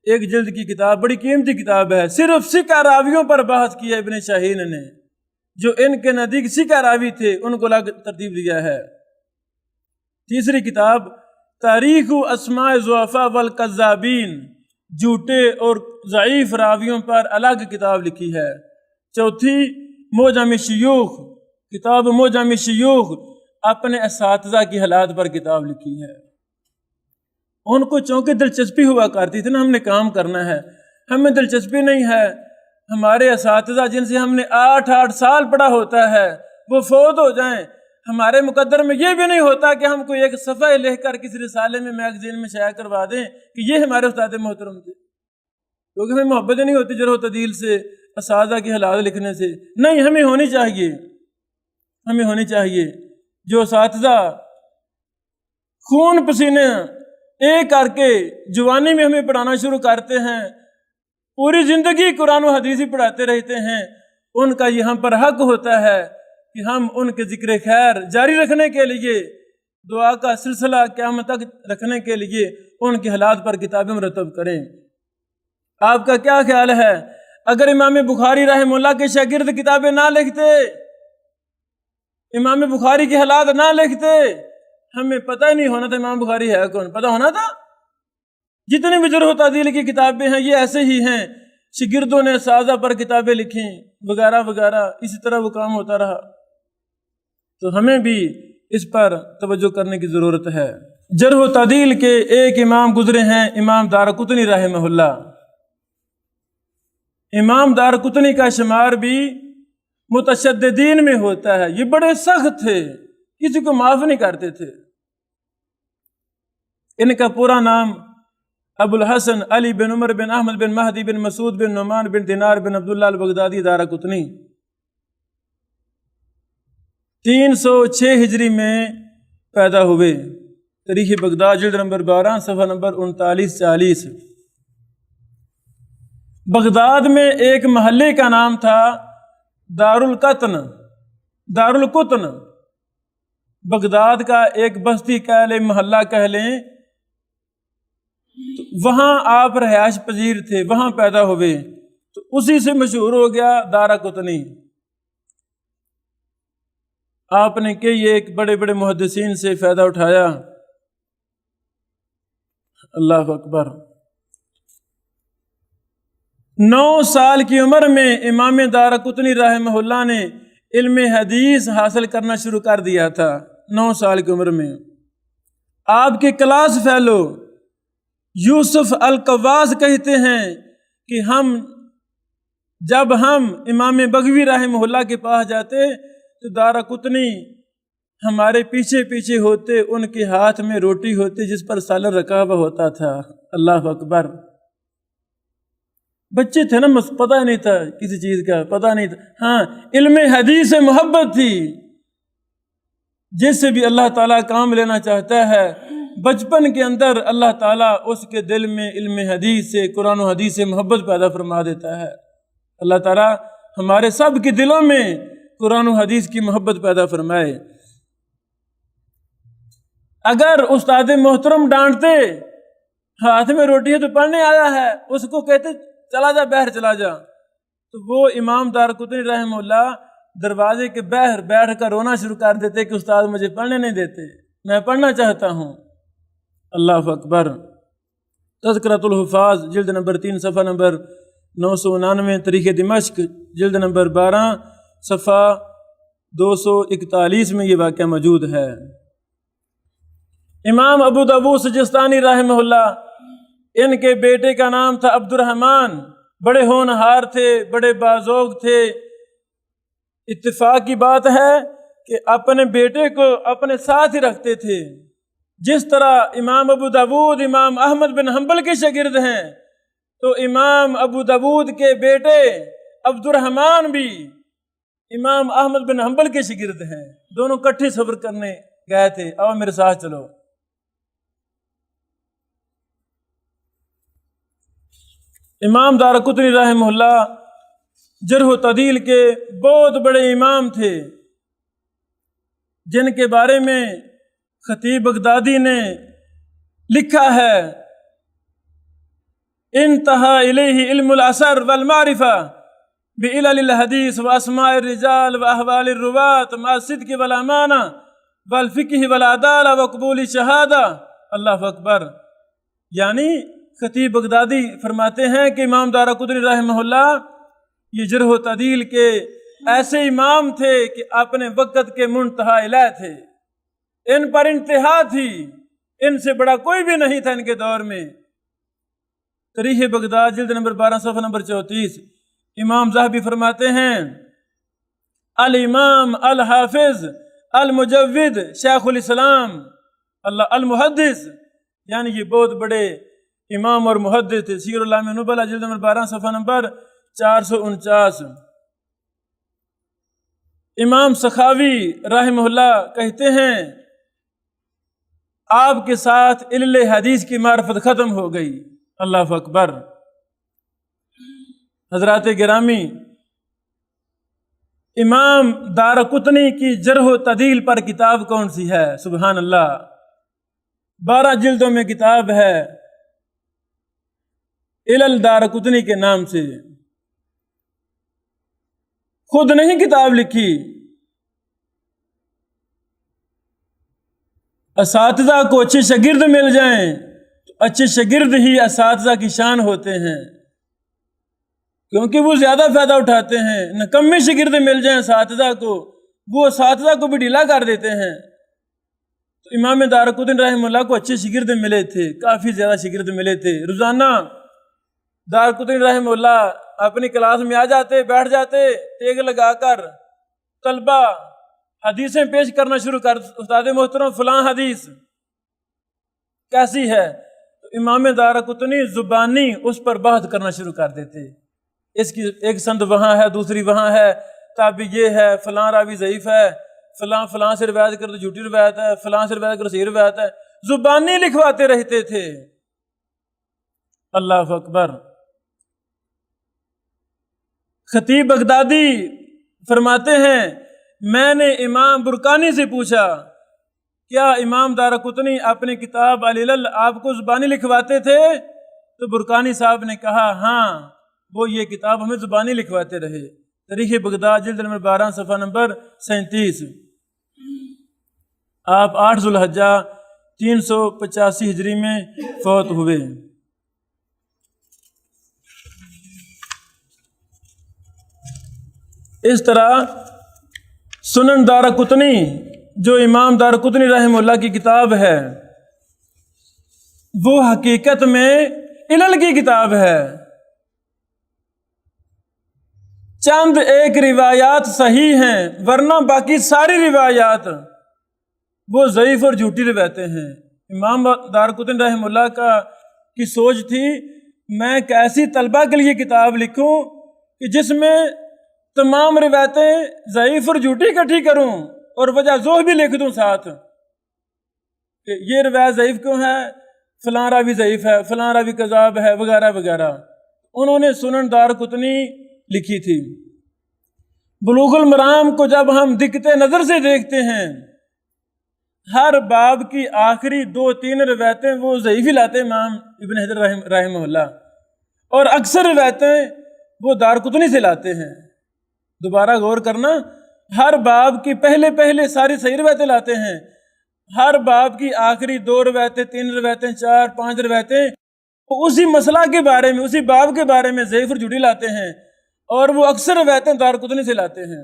ایک جلد کی کتاب، بڑی قیمتی کتاب ہے، صرف ثقہ راویوں پر بحث کیا ابن شاہین نے، جو ان کے نزدیک ثقہ راوی تھے ان کو الگ ترتیب دیا ہے۔ تیسری کتاب تاریخ اسماء ضعفاء والکذابین، جھوٹے اور ضعیف راویوں پر الگ کتاب لکھی ہے۔ چوتھی معجم شیوخ، کتاب معجم شیوخ، اپنے اساتذہ کی حالات پر کتاب لکھی ہے۔ ان کو چونکہ دلچسپی ہوا کرتی تھی نا، ہم نے کام کرنا ہے، ہمیں دلچسپی نہیں ہے، ہمارے اساتذہ جن سے ہم نے 8 سال پڑھا ہوتا ہے وہ فوت ہو جائیں، ہمارے مقدر میں یہ بھی نہیں ہوتا کہ ہم کوئی ایک صفحہ لکھ کر کسی رسالے میں میگزین میں شائع کروا دیں کہ یہ ہمارے استاد محترم تھے، کیونکہ ہمیں محبت نہیں ہوتی جرح و تعدیل سے، اساتذہ کی حالات لکھنے سے۔ نہیں، ہمیں ہونی چاہیے جو اساتذہ خون پسینے ایک کر کے جوانی میں ہمیں پڑھانا شروع کرتے ہیں، پوری زندگی قرآن و حدیث ہی پڑھاتے رہتے ہیں، ان کا یہاں پر حق ہوتا ہے کہ ہم ان کے ذکر خیر جاری رکھنے کے لیے، دعا کا سلسلہ قیامت تک رکھنے کے لیے ان کے حالات پر کتابیں مرتب کریں۔ آپ کا کیا خیال ہے اگر امام بخاری رحمہ اللہ کے شاگرد کتابیں نہ لکھتے، امام بخاری کے حالات نہ لکھتے، ہمیں پتہ ہی نہیں ہونا تھا امام بخاری ہے کون، پتہ ہونا تھا؟ جتنی بھی جرح و تعدیل کی کتابیں ہیں یہ ایسے ہی ہیں، شاگردوں نے اساتذہ پر کتابیں لکھیں وغیرہ وغیرہ، اسی طرح وہ کام ہوتا رہا۔ تو ہمیں بھی اس پر توجہ کرنے کی ضرورت ہے۔ جرح و تعدیل کے ایک امام گزرے ہیں، امام دارقطنی رحمہ اللہ۔ امام دارقطنی کا شمار بھی متشددین میں ہوتا ہے، یہ بڑے سخت تھے، کسی کو معاف نہیں کرتے تھے۔ ان کا پورا نام ابو الحسن علی بن عمر بن احمد بن مہدی بن مسعود بن نعمان بن دینار بن عبداللہ البغدادی دارقطنی، 306 ہجری میں پیدا ہوئے۔ تاریخ بغداد جلد نمبر 12 صفحہ نمبر 39-40۔ بغداد میں ایک محلے کا نام تھا دارالقطن، بغداد کا ایک بستی کہہ لیں، محلہ کہہ لیں، وہاں آپ رہائش پذیر تھے، وہاں پیدا ہوئے، تو اسی سے مشہور ہو گیا دارقطنی۔ آپ نے کئی ایک بڑے بڑے محدثین سے فائدہ اٹھایا۔ اللہ اکبر۔ 9 سال کی عمر میں امام دارقطنی رحمہ اللہ نے علم حدیث حاصل کرنا شروع کر دیا تھا۔ 9 سال کی عمر میں آپ کے کلاس فیلو یوسف القواس کہتے ہیں کہ جب ہم امام بغوی رحمہ اللہ کے پاس جاتے تو دارقطنی ہمارے پیچھے پیچھے ہوتے، ان کے ہاتھ میں روٹی ہوتی جس پر سالن رکھا ہوا ہوتا تھا۔ اللہ اکبر۔ بچے تھے نا، پتہ نہیں تھا کسی چیز کا، پتہ نہیں تھا، ہاں علم حدیث سے محبت تھی۔ جس سے بھی اللہ تعالیٰ کام لینا چاہتا ہے، بچپن کے اندر اللہ تعالیٰ اس کے دل میں علم حدیث سے، قرآن و حدیث سے محبت پیدا فرما دیتا ہے۔ اللہ تعالیٰ ہمارے سب کے دلوں میں قرآن و حدیث کی محبت پیدا فرمائے۔ اگر استاد محترم ڈانٹتے، ہاتھ میں روٹی ہے تو پڑھنے آیا ہے، اس کو کہتے چلا جا باہر چلا جا، تو وہ امام دارقطنی رحمہ اللہ دروازے کے باہر بیٹھ کر رونا شروع کر دیتے کہ استاد مجھے پڑھنے نہیں دیتے، میں پڑھنا چاہتا ہوں۔ اللہ اکبر۔ تذکرۃ الحفاظ جلد نمبر 3 صفحہ نمبر 999، تاریخ دمشق جلد نمبر 12 صفحہ 241 میں یہ واقعہ موجود ہے۔ امام ابو داؤد سجستانی رحمہ اللہ، ان کے بیٹے کا نام تھا عبد الرحمن، بڑے ہونہار تھے، بڑے باذوق تھے۔ اتفاق کی بات ہے کہ اپنے بیٹے کو اپنے ساتھ ہی رکھتے تھے۔ جس طرح امام ابو داؤد امام احمد بن حنبل کے شاگرد ہیں، تو امام ابو داؤد کے بیٹے عبد الرحمن بھی امام احمد بن حنبل کے شاگرد ہیں۔ دونوں کٹھے سفر کرنے گئے تھے۔ آؤ میرے ساتھ چلو۔ امام دارقطنی رحمہ اللہ جرح و تعدیل کے بہت بڑے امام تھے، جن کے بارے میں خطیب بغدادی نے لکھا ہے، انتہا الیہ علم العصر والمعرفہ بعلل الحدیث واسماء الرجال واحوال الرواة مع الصدق والامانہ والفقہ والعدالہ وقبول الشہادہ۔ اللہ اکبر۔ یعنی خطیب بغدادی فرماتے ہیں کہ امام دارقطنی رحمہ اللہ یہ جرح و تعدیل کے ایسے امام تھے کہ اپنے وقت کے منتہا الہ تھے، ان پر انتہا تھی، ان سے بڑا کوئی بھی نہیں تھا ان کے دور میں۔ تاریخ بغداد جلد نمبر 12 صفحہ نمبر 34، امام ذہبی فرماتے ہیں، الامام الحافظ المجود شیخ الاسلام اللہ المحدث، یعنی یہ بہت بڑے امام اور محدث تھے۔ سیر اعلام نبلہ جلد نمبر 12 صفحہ نمبر 449۔ امام سخاوی رحمہ اللہ کہتے ہیں، آپ کے ساتھ علل حدیث کی معرفت ختم ہو گئی۔ اللہ اکبر۔ حضرات گرامی، امام دارقطنی کی جرح و تعدیل پر کتاب کون سی ہے؟ سبحان اللہ، 12 جلدوں میں کتاب ہے علل دارقطنی کے نام سے۔ خود نہیں کتاب لکھی، اساتذہ کو اچھے شاگرد مل جائیں تو اچھے شاگرد ہی اساتذہ کی شان ہوتے ہیں، کیونکہ وہ زیادہ فائدہ اٹھاتے ہیں۔ نکمے شاگرد مل جائیں اساتذہ کو، وہ اساتذہ کو بھی ڈھیلا کر دیتے ہیں۔ تو امام دارقطنی رحمہ اللہ کو اچھے شاگرد ملے تھے، کافی زیادہ شاگرد ملے تھے۔ روزانہ دارقطنی رحمہ اللہ اپنی کلاس میں آ جاتے، بیٹھ جاتے، ٹیک لگا کر طلبہ حدیثیں پیش کرنا شروع کر، استاد محترم فلاں حدیث کیسی ہے؟ تو امام دارقطنی زبانی اس پر بحث کرنا شروع کر دیتے، اس کی ایک سند وہاں ہے، دوسری وہاں ہے، تابع یہ ہے، فلاں راوی ضعیف ہے، فلاں سے روایت کر تو جھوٹی روایت ہے، فلاں سے روایت کر صحیح روایت ہے، زبانی لکھواتے رہتے تھے۔ اللہ اکبر۔ خطیب بغدادی فرماتے ہیں، میں نے امام برقانی سے پوچھا، کیا امام دارقطنی اپنی کتاب العلل آپ کو زبانی لکھواتے تھے؟ تو برقانی صاحب نے کہا ہاں، وہ یہ کتاب ہمیں زبانی لکھواتے رہے۔ تاریخ بغداد جلد نمبر 12 صفحہ نمبر 37۔ آپ 8 ذو الحجہ 385 ہجری میں فوت ہوئے۔ اس طرح سنن دارقطنی جو امام دارقطنی رحمہ اللہ کی کتاب ہے، وہ حقیقت میں علل کی کتاب ہے۔ چند ایک روایات صحیح ہیں، ورنہ باقی ساری روایات وہ ضعیف اور جھوٹی روایتیں ہیں۔ امام دارقطنی رحمہ اللہ کی سوچ تھی، میں کیسی طلبہ کے لیے کتاب لکھوں کہ جس میں تمام روایتیں ضعیف اور جھوٹی اکٹھی کروں اور وجہ زوہ بھی لکھ دوں ساتھ کہ یہ روایت ضعیف کیوں ہے، فلاں راوی ضعیف ہے، فلاں راوی کذاب ہے، وغیرہ وغیرہ۔ انہوں نے سنن دارقطنی لکھی تھی۔ بلوغ المرام کو جب ہم دقت نظر سے دیکھتے ہیں، ہر باب کی آخری 2-3 روایتیں وہ ضعیف لاتے امام ابن حجر رحمہ اللہ، اور اکثر روایتیں وہ دارقطنی سے لاتے ہیں۔ دوبارہ غور کرنا، ہر باب کی پہلے ساری صحیح روایتیں لاتے ہیں، ہر باب کی آخری 2 روایتیں 3 روایتیں 4-5 روایتیں وہ اسی مسئلہ کے بارے میں، اسی باب کے بارے میں ضعیف اور جھوٹی لاتے ہیں، اور وہ اکثر روایتیں دارقطنی سے لاتے ہیں۔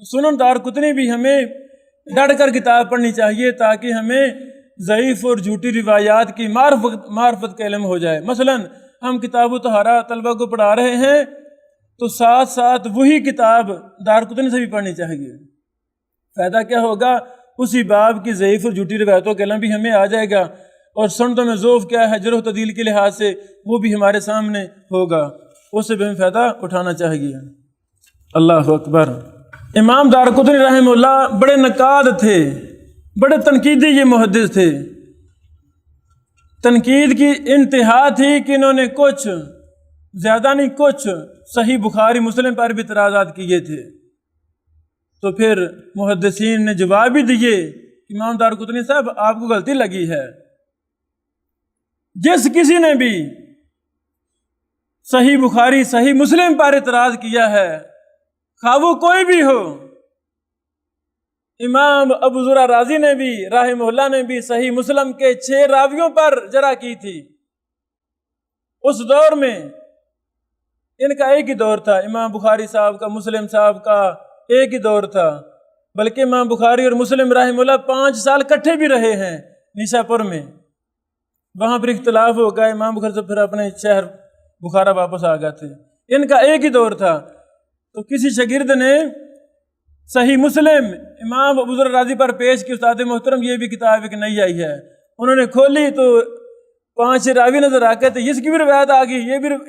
سنن دارقطنی بھی ہمیں ڈٹ کر کتاب پڑھنی چاہیے تاکہ ہمیں ضعیف اور جھوٹی روایات کی معرفت کا علم ہو جائے۔ مثلا ہم کتاب طہارہ طلبہ کو پڑھا رہے ہیں تو ساتھ ساتھ وہی کتاب دارقطنی سے بھی پڑھنی چاہیے۔ فائدہ کیا ہوگا؟ اسی باب کی ضعیف اور جھوٹی روایتوں کا علم بھی ہمیں آ جائے گا، اور سندوں میں ضعف کیا ہے جرح و تعدیل کے لحاظ سے وہ بھی ہمارے سامنے ہوگا، اس سے بھی ہمیں فائدہ اٹھانا چاہیے۔ اللہ اکبر۔ امام دارقطنی رحمہ اللہ بڑے نقاد تھے، بڑے تنقیدی یہ محدث تھے۔ تنقید کی انتہا تھی کہ انہوں نے کچھ زیادہ نہیں کچھ صحیح بخاری مسلم پر بھی اعتراضات کیے تھے، تو پھر محدثین نے جواب بھی دیے کہ امام دارقطنی صاحب آپ کو غلطی لگی ہے۔ جس کسی نے بھی صحیح بخاری صحیح مسلم پر اعتراض کیا ہے، خواہ وہ کوئی بھی ہو، امام ابو زرع رازی نے بھی رحمہ اللہ نے بھی صحیح مسلم کے 6 راویوں پر جرح کی تھی۔ اس دور میں ان کا ایک ہی دور تھا، امام بخاری صاحب کا مسلم صاحب کا ایک ہی دور تھا، بلکہ امام بخاری اور مسلم رحمہ اللہ 5 سال کٹھے بھی رہے ہیں نیشا پور میں۔ وہاں پر اختلاف ہو گیا، امام بخاری سے پھر اپنے شہر بخارا واپس آ گئے تھے۔ ان کا ایک ہی دور تھا، تو کسی شاگرد نے صحیح مسلم امام ابو ذر رازی پر پیش کی، استاد محترم یہ بھی کتاب ایک نئی آئی ہے۔ انہوں نے کھولی تو 5 راوی نظر آ گئے تھے، اس کی بھی روایت آ گئی،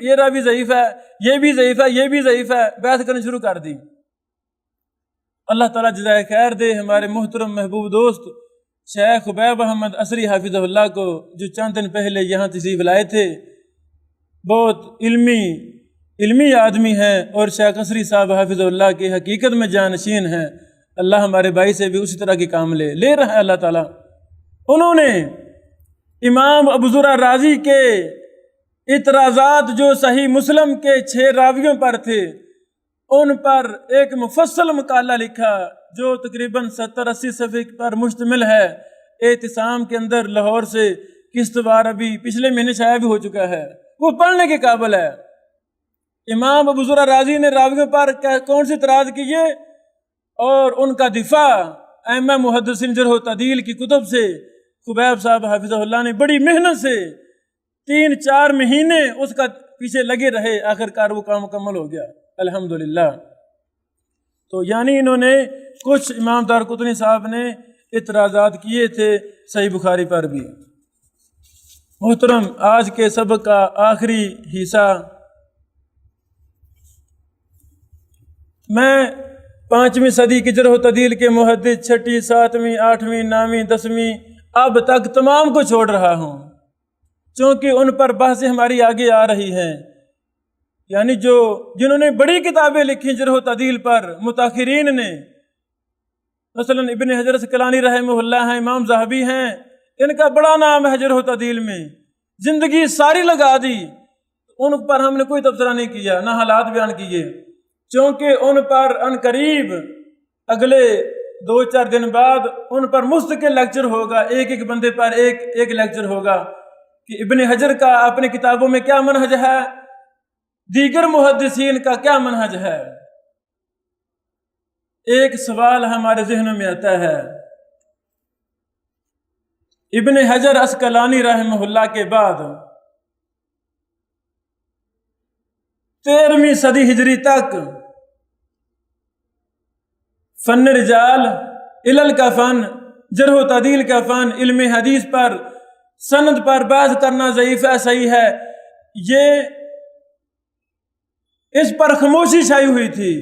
یہ راوی ضعیف ہے، یہ بھی ضعیف ہے، یہ بھی ضعیف ہے، بحث کرنا شروع کر دی۔ اللہ تعالیٰ جزائے خیر دے ہمارے محترم محبوب دوست شیخ خبیب احمد عصری حافظہ اللہ کو، جو چند دن پہلے یہاں تشریف لائے تھے۔ بہت علمی آدمی ہیں، اور شیخ عصری صاحب حافظہ اللہ کے حقیقت میں جانشین ہیں۔ اللہ ہمارے بھائی سے بھی اسی طرح کے کام لے رہا ہے اللہ تعالیٰ۔ انہوں نے امام ابو زرع رازی کے اعتراضات جو صحیح مسلم کے 6 راویوں پر تھے، ان پر ایک مفصل مقالہ لکھا جو تقریباً 70-80 صفحے پر مشتمل ہے۔ اعتصام کے اندر لاہور سے قسطوار ابھی پچھلے مہینے شائع بھی ہو چکا ہے، وہ پڑھنے کے قابل ہے۔ امام ابو زرع رازی نے راویوں پر کون سے اعتراض کیے، اور ان کا دفاع ائمہ محدثین جرح و تعدیل کی کتب سے خبیب صاحب حافظہ اللہ نے بڑی محنت سے 3-4 مہینے اس کا پیچھے لگے رہے، آخر کار وہ کام مکمل ہو گیا الحمدللہ۔ تو یعنی انہوں نے کچھ امام دارقطنی صاحب نے اعتراضات کیے تھے صحیح بخاری پر بھی۔ محترم، آج کے سبق کا آخری حصہ میں 5ویں صدی کی جرح و تعدیل کے محدث 6، 7، 8، 9، 10 اب تک تمام کو چھوڑ رہا ہوں، چونکہ ان پر بحثیں ہماری آگے آ رہی ہیں۔ یعنی جنہوں نے بڑی کتابیں لکھی جرح و تعدیل پر متاخرین نے، مثلا ابن حجر عسقلانی رحمہ اللہ ہیں، امام ذہبی ہیں، ان کا بڑا نام ہے جرح و تعدیل میں، زندگی ساری لگا دی، ان پر ہم نے کوئی تبصرہ نہیں کیا، نہ حالات بیان کیے، چونکہ ان پر ان قریب اگلے 2-4 دن بعد ان پر مستقل لیکچر ہوگا، ایک بندے پر ایک لیکچر ہوگا کہ ابن حجر کا اپنی کتابوں میں کیا منہج ہے، دیگر محدثین کا کیا منہج ہے۔ ایک سوال ہمارے ذہنوں میں آتا ہے، ابن حجر عسقلانی رحمہ اللہ کے بعد 13ویں صدی ہجری تک فن رجال، علل کا فن، جرح و تعدیل کا فن، علم حدیث پر سند پر بحث کرنا ضعیف ہے صحیح ہے، یہ اس پر خاموشی چھائی ہوئی تھی،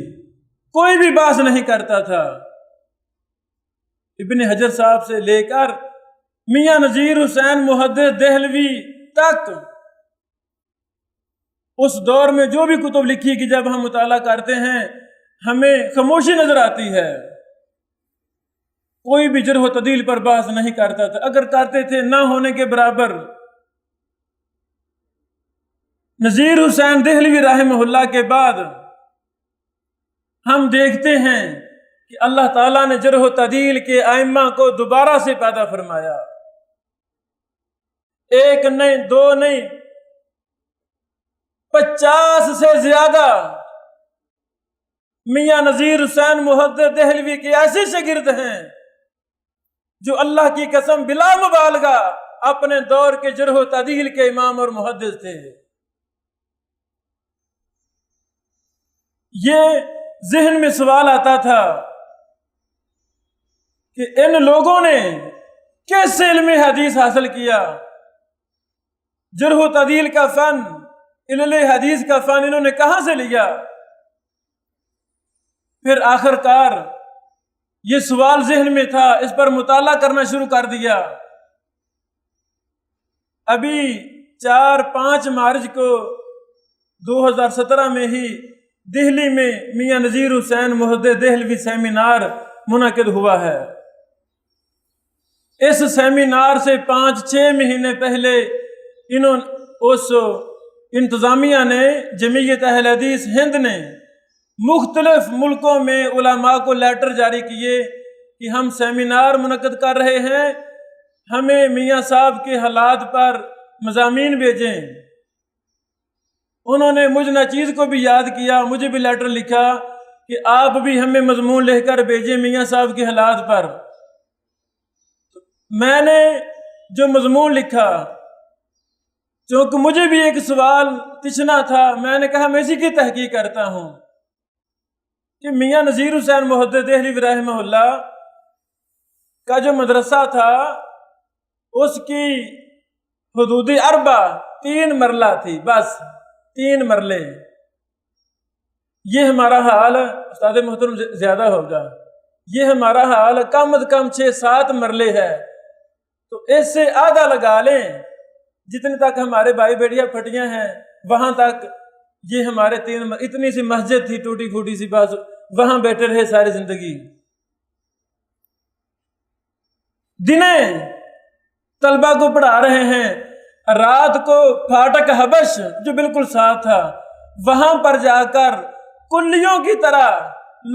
کوئی بھی بحث نہیں کرتا تھا۔ ابن حجر صاحب سے لے کر میاں نذیر حسین محدث دہلوی تک اس دور میں جو بھی کتب لکھی کہ جب ہم مطالعہ کرتے ہیں ہمیں خاموشی نظر آتی ہے، کوئی بھی جرح و تعدیل پر بحث نہیں کرتا تھا، اگر کرتے تھے نہ ہونے کے برابر۔ نذیر حسین دہلوی رحمہ اللہ کے بعد ہم دیکھتے ہیں کہ اللہ تعالیٰ نے جرح و تعدیل کے ائمہ کو دوبارہ سے پیدا فرمایا، ایک نہیں، دو نہیں، 50 سے زیادہ میاں نذیر حسین محدث دہلوی کے ایسے شاگرد ہیں جو اللہ کی قسم بلا مبالغہ اپنے دور کے جرح و تعدیل کے امام اور محدث تھے۔ یہ ذہن میں سوال آتا تھا کہ ان لوگوں نے کیسے علم حدیث حاصل کیا؟ جرح و تعدیل کا فن، علم حدیث کا فن انہوں نے کہاں سے لیا؟ پھر آخر کار یہ سوال ذہن میں تھا، اس پر مطالعہ کرنا شروع کر دیا۔ ابھی 4-5 مارچ کو 2017 میں ہی دہلی میں میاں نذیر حسین محدث دہلوی سیمینار منعقد ہوا ہے۔ اس سیمینار سے 5-6 مہینے پہلے اس انتظامیہ نے، جمعیت اہل حدیث ہند نے مختلف ملکوں میں علماء کو لیٹر جاری کیے کہ ہم سیمینار منعقد کر رہے ہیں، ہمیں میاں صاحب کے حالات پر مضامین بھیجیں۔ انہوں نے مجھ ناچیز کو بھی یاد کیا، مجھے بھی لیٹر لکھا کہ آپ بھی ہمیں مضمون لکھ کر بھیجیں میاں صاحب کے حالات پر۔ میں نے جو مضمون لکھا، چونکہ مجھے بھی ایک سوال تشنا تھا، میں نے کہا میں اسی کی تحقیق کرتا ہوں کہ میاں نذیر حسین محدث دہلوی رحمہ اللہ کا جو مدرسہ تھا اس کی حدود 3 مرلہ تھی، بس 3 مرلے۔ یہ ہمارا حال، استاد محترم زیادہ ہوگا، یہ ہمارا حال کم از کم 6-7 مرلے ہے، تو اس سے آدھا لگا لیں، جتنے تک ہمارے بھائی بیٹیاں پھٹیاں ہیں وہاں تک یہ ہمارے 3 اتنی سی مسجد تھی ٹوٹی پھوٹی سی، بس وہاں بیٹھے رہے ساری زندگی۔ دنیں طلبہ کو پڑھا رہے ہیں، رات کو پھاٹک حبش جو بالکل ساتھ تھا وہاں پر جا کر کلیوں کی طرح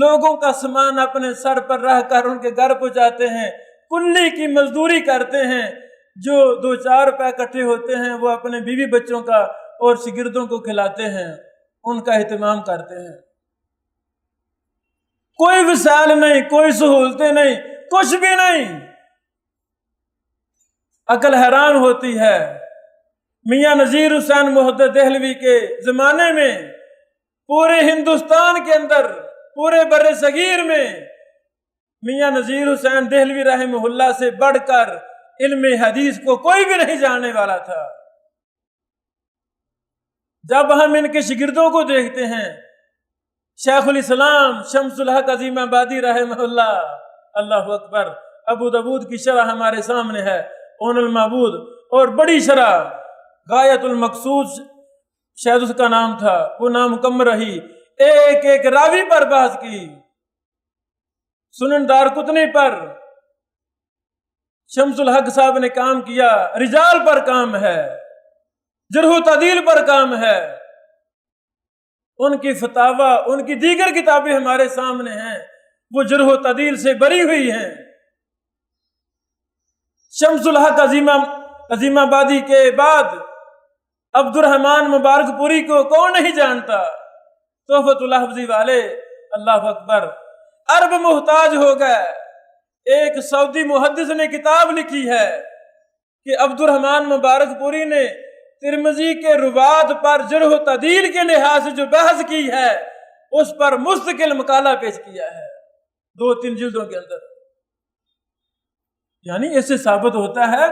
لوگوں کا سامان اپنے سر پر رکھ کر ان کے گھر پہنچاتے ہیں، کلی کی مزدوری کرتے ہیں، جو 2-4 روپے اکٹھے ہوتے ہیں وہ اپنے بیوی بچوں کا اور شاگردوں کو کھلاتے ہیں، ان کا اہتمام کرتے ہیں۔ کوئی وسائل نہیں، کوئی سہولتیں نہیں، کچھ بھی نہیں۔ عقل حیران ہوتی ہے۔ میاں نذیر حسین محدث دہلوی کے زمانے میں پورے ہندوستان کے اندر، پورے بر صغیر میں میاں نذیر حسین دہلوی رحمہ اللہ سے بڑھ کر علم حدیث کو کوئی بھی نہیں جاننے والا تھا۔ جب ہم ان کے شاگردوں کو دیکھتے ہیں، شیخ الاسلام شمس الحق عظیم آبادی رحمہ اللہ، اللہ اکبر، ابو داؤد کی شرح ہمارے سامنے ہے، اون المعبود، اور بڑی شرح غایت المقصود شاید اس کا نام تھا، وہ نامکمل رہی، ایک ایک راوی پر بحث کی، سنن دارقطنی پر شمس الحق صاحب نے کام کیا، رجال پر کام ہے، جرح و تعدیل پر کام ہے، ان کی فتاوی، ان کی دیگر کتابیں ہمارے سامنے ہیں، وہ جرح و تعدیل سے بری ہوئی ہیں۔ شمس الحق عظیم آبادی کے بعد عبد الرحمن مبارک پوری کو کون نہیں جانتا، تحفۃ الحفظی والے، اللہ اکبر، عرب محتاج ہو گئے۔ ایک سعودی محدث نے کتاب لکھی ہے کہ عبد الرحمن مبارک پوری نے ترمذی کے روات پر جرح و تعدیل کے لحاظ سے جو بحث کی ہے اس پر مستقل مقالہ پیش کیا ہے 2-3 جلدوں کے اندر۔ یعنی اس سے ثابت ہوتا ہے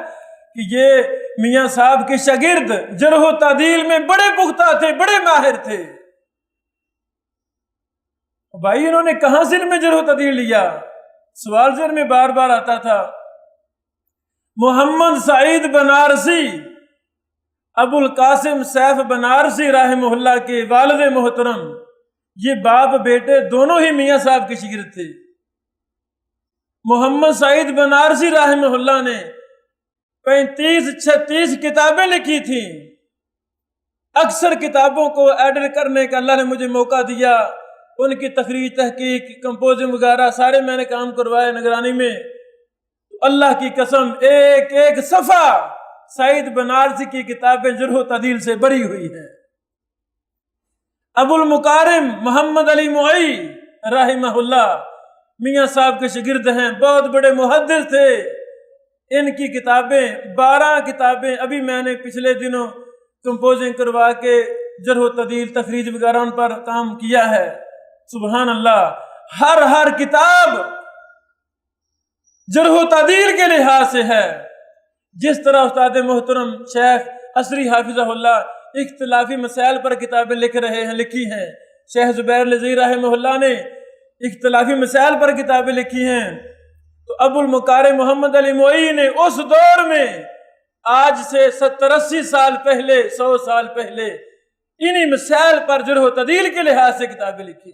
کہ یہ میاں صاحب کے شاگرد جرح و تعدیل میں بڑے پختہ تھے، بڑے ماہر تھے۔ بھائی انہوں نے کہاں سے علم جرح و تعدیل لیا؟ سوال ذہن میں بار بار آتا تھا۔ محمد سعید بنارسی ابو القاسم سیف بنارسی رحمہ اللہ کے والد محترم، یہ باپ بیٹے دونوں ہی میاں صاحب کے شاگرد تھے۔ محمد سعید بنارسی رحمہ اللہ نے 35-36 کتابیں لکھی تھیں۔ اکثر کتابوں کو ایڈٹ کرنے کا اللہ نے مجھے موقع دیا، ان کی تخریج، تحقیق، کمپوزنگ وغیرہ سارے میں نے کام کروائے نگرانی میں۔ اللہ کی قسم ایک ایک صفحہ سعید بنارسی کی کتابیں جرح و تعدیل سے بری ہوئی ہیں۔ ابو المکارم محمد علی معی رحمہ اللہ میاں صاحب کے شاگرد ہیں، بہت بڑے محدث تھے۔ ان کی کتابیں 12 کتابیں ابھی میں نے پچھلے دنوں کمپوزنگ کروا کے جرح و تعدیل، تخریج وغیرہ ان پر کام کیا ہے۔ سبحان اللہ، ہر کتاب جرح و تعدیل کے لحاظ سے ہے۔ جس طرح استاد محترم شیخ عصری حافظہ اللہ اختلافی مسائل پر کتابیں لکھی ہیں، شیخ زبیر لذیذ رحمہ اللہ نے اختلافی مسائل پر کتابیں لکھی ہیں، تو ابو المکارم محمد علی معی نے اس دور میں آج سے 70-80 سال پہلے، 100 سال پہلے انہی مسائل پر جرح و تعدیل کے لحاظ سے کتابیں لکھی۔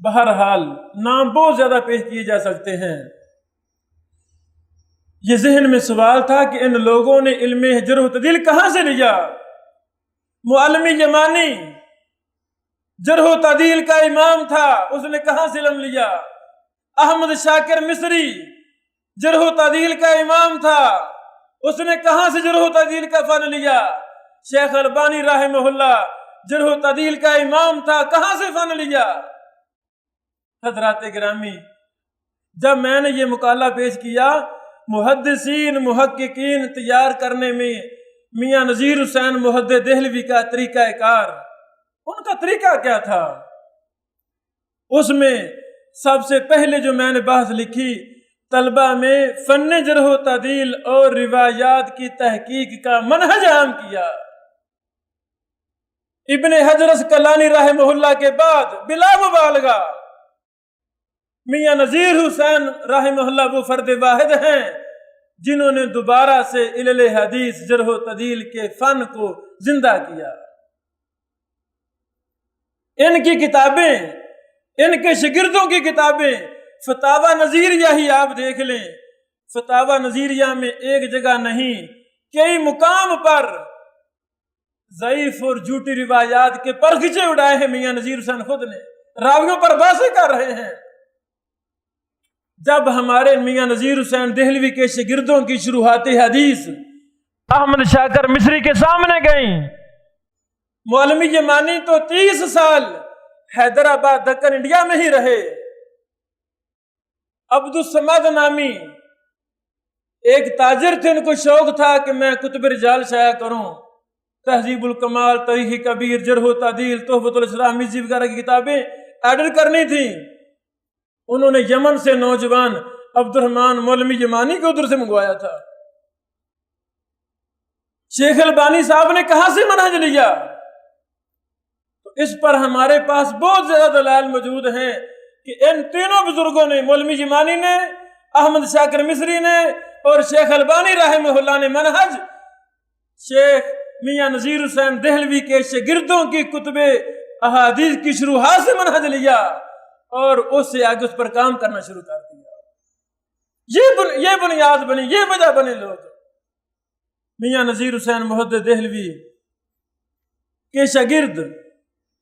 بہرحال نام بہت زیادہ پیش کیے جا سکتے ہیں۔ یہ ذہن میں سوال تھا کہ ان لوگوں نے علم جرح و تعدیل کہاں سے لیا؟ معلم یمانی جرح و تعدیل کا امام تھا، اس نے کہاں سے علم لیا؟ احمد شاکر مصری جرح و تعدیل کا امام تھا، اس نے کہاں سے جرح و تعدیل کا فن لیا؟ شیخ البانی رحمہ اللہ جرح و تعدیل کا امام تھا، کہاں سے فن لیا؟ حضرات گرامی، جب میں نے یہ مقالہ پیش کیا، محدثین محققین تیار کرنے میں میاں نذیر حسین محدث دہلوی کا طریقہ کار، ان کا طریقہ کیا تھا؟ اس میں سب سے پہلے جو میں نے بحث لکھی، طلبہ میں فن جرح و تعدیل اور روایات کی تحقیق کا منہج عام کیا۔ ابن حجر اسقلانی رحمہ اللہ کے بعد بلا مبالغہ میاں نذیر حسین رحمہ اللہ وہ فرد واحد ہیں جنہوں نے دوبارہ سے علل حدیث جرح و تعدیل کے فن کو زندہ کیا۔ ان کی کتابیں، ان کے شاگردوں کی کتابیں، فتاوی نظیریہ ہی آپ دیکھ لیں، فتاوی نظیریہ میں ایک جگہ نہیں، کئی مقام پر ضعیف اور جھوٹی روایات کے پرخچے اڑائے ہیں میاں نذیر حسین خود نے، راویوں پر بحثیں کر رہے ہیں۔ جب ہمارے میاں نذیر حسین دہلوی کے شاگردوں کی شروحاتی حدیث احمد شاکر مصری کے سامنے گئیں، مولوی یمانی تو 30 سال حیدرآباد دکن انڈیا میں ہی رہے۔ عبدالصمد نامی ایک تاجر تھے، ان کو شوق تھا کہ میں کتب رجال شائع کروں، تہذیب الکمال، تاریخ کبیر، جرح و تعدیل، تحفۃ الاسلام میزی وغیرہ کی کتابیں ایڈٹ کرنی تھیں۔ انہوں نے یمن سے نوجوان عبدالرحمن مولوی یمانی کو ادھر سے منگوایا تھا۔ شیخ البانی صاحب نے کہاں سے منہج لیا؟ تو اس پر ہمارے پاس بہت زیادہ دلائل موجود ہیں کہ ان تینوں بزرگوں نے، مولوی یمانی نے، احمد شاکر مصری نے اور شیخ البانی رحمہ اللہ نے منہج شیخ میاں نذیر حسین دہلوی کے شاگردوں کی کتب احادیث کی شروحات سے منہج لیا اور اس سے آگے اس پر کام کرنا شروع کر دیا۔ یہ بنیاد بنی، یہ وجہ بنے لوگ۔ میاں نذیر حسین محدث دہلوی کے شاگرد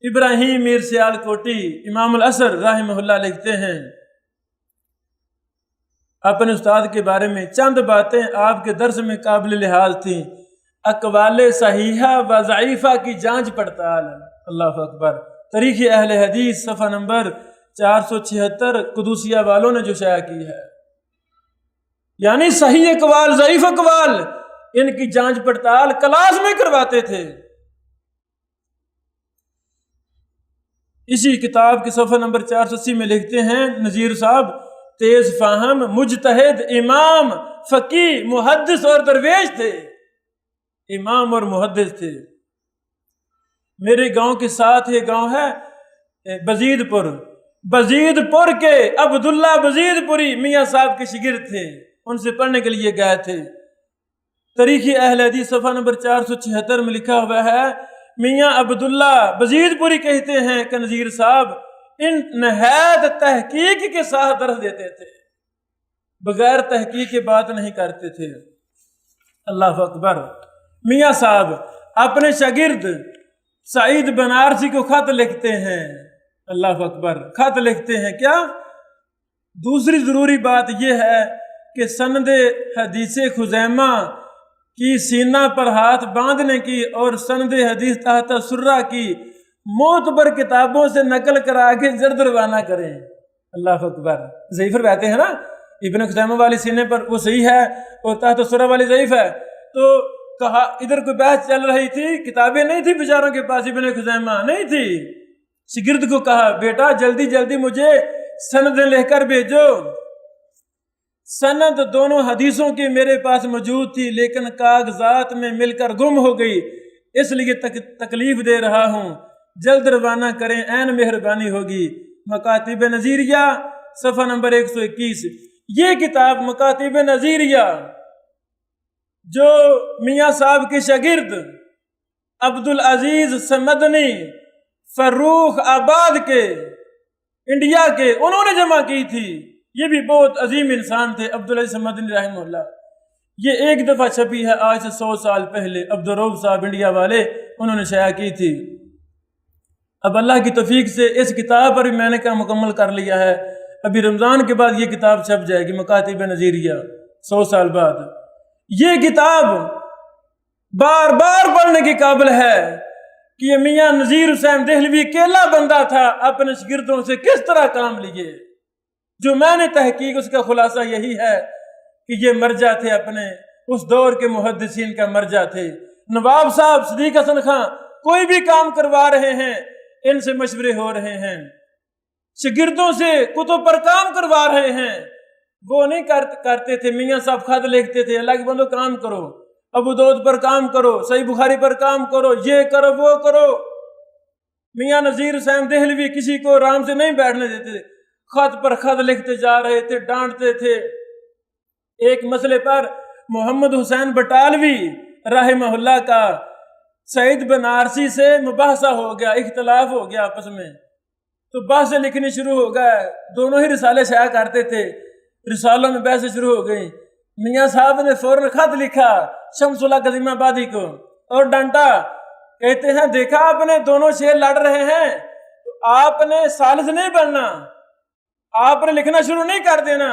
ابراہیم میر سیال کوٹی امام العصر رحمہ اللہ لکھتے ہیں اپنے استاد کے بارے میں، چند باتیں آپ کے درس میں قابل لحاظ تھیں۔ اقوال صحیحہ و ضعیفہ کی جانچ پڑتال، اللہ اکبر، تاریخ اہل حدیث صفحہ نمبر 476 قدوسیہ والوں نے جو شائع کی ہے، یعنی صحیح اقوال، ضعیف اقوال، ان کی جانچ پڑتال کلاس میں کرواتے تھے۔ اسی کتاب کے صفحہ نمبر 480 میں لکھتے ہیں نذیر صاحب تیز فاہم، مجتہد، امام، فقیہ، محدث اور درویش تھے، امام اور محدث تھے۔ میرے گاؤں کے ساتھ یہ گاؤں ہے بزید پور، بزید پور کے عبداللہ بزید پوری میاں صاحب کے شاگرد تھے، ان سے پڑھنے کے لیے گئے تھے۔ تاریخ اہل حدیث صفحہ نمبر 476 میں لکھا ہوا ہے، میاں عبداللہ بزید پوری کہتے ہیں کہ نذیر صاحب ان نہایت تحقیق کے ساتھ درس دیتے تھے، بغیر تحقیق کے بات نہیں کرتے تھے۔ اللہ اکبر۔ میاں صاحب اپنے شاگرد سعید بنارسی کو خط لکھتے ہیں، اللہ اکبر، خط لکھتے ہیں کیا؟ دوسری ضروری بات یہ ہے کہ سند حدیث خزیمہ کی سینہ پر ہاتھ باندھنے کی اور سند حدیث تحت سرہ کی معتبر کتابوں سے نقل کرا کے جلد روانہ کریں۔ اللہ اکبر۔ ضعیف روایتیں ہیں نا، ابن خزیمہ والی سینے پر وہ صحیح ہے اور تحت سرہ والی ضعیف ہے، تو کہا ادھر کوئی بحث چل رہی تھی، کتابیں نہیں تھی بیچاروں کے پاس، ابن خزیمہ نہیں تھی، شاگرد کو کہا بیٹا جلدی جلدی مجھے سند لے کر بھیجو۔ سند دونوں حدیثوں کی میرے پاس موجود تھی لیکن کاغذات میں مل کر گم ہو گئی، اس لیے تکلیف دے رہا ہوں، جلد روانہ کریں، عین مہربانی ہوگی۔ مکاتب نظیریہ صفحہ نمبر 121۔ یہ کتاب مکاتب نظیریہ جو میاں صاحب کے شاگرد عبدالعزیز سمدنی فروخ آباد کے انڈیا کے انہوں نے جمع کی تھی، یہ بھی بہت عظیم انسان تھے عبدالعزیز سمدنی رحمہ اللہ۔ یہ ایک دفعہ چھپی ہے آج سے 100 سال پہلے، عبدالرؤف صاحب انڈیا والے انہوں نے شائع کی تھی۔ اب اللہ کی توفیق سے اس کتاب پر بھی میں نے کیا مکمل کر لیا ہے، ابھی رمضان کے بعد یہ کتاب چھپ جائے گی، مکاتب نظیریہ، 100 سال بعد۔ یہ کتاب بار بار پڑھنے کے قابل ہے کہ یہ میاں نذیر حسین دہلوی اکیلا بندہ تھا، اپنے شاگردوں سے کس طرح کام لیے۔ جو میں نے تحقیق اس کا خلاصہ یہی ہے کہ یہ مرجع تھے، اپنے اس دور کے محدثین کا مرجع تھے۔ نواب صاحب صدیق حسن خان کوئی بھی کام کروا رہے ہیں ان سے مشورے ہو رہے ہیں، شاگردوں سے کتب پر کام کروا رہے ہیں، وہ نہیں کرتے تھے۔ میاں صاحب خط لکھتے تھے، اللہ کے بندو کام کرو، ابو داؤد پر کام کرو، صحیح بخاری پر کام کرو، یہ کرو وہ کرو۔ میاں نذیر حسین دہلوی کسی کو آرام سے نہیں بیٹھنے دیتے، خط پر خط لکھتے جا رہے تھے، ڈانٹتے تھے۔ ایک مسئلے پر محمد حسین بٹالوی رحمہ اللہ کا سعید بنارسی سے مباحثہ ہو گیا، اختلاف ہو گیا آپس میں، تو بحثیں لکھنی شروع ہو گئے، دونوں ہی رسالے شائع کرتے تھے، رسالوں میں بحثیں شروع ہو گئیں۔ میاں صاحب نے فوراً خط لکھا شمس اللہ قدیم آبادی کو اور ڈانٹا، کہتے ہیں دیکھا آپ نے دونوں شیر لڑ رہے ہیں تو آپ نے ثالث نہیں بننا، آپ نے لکھنا شروع نہیں کر دینا،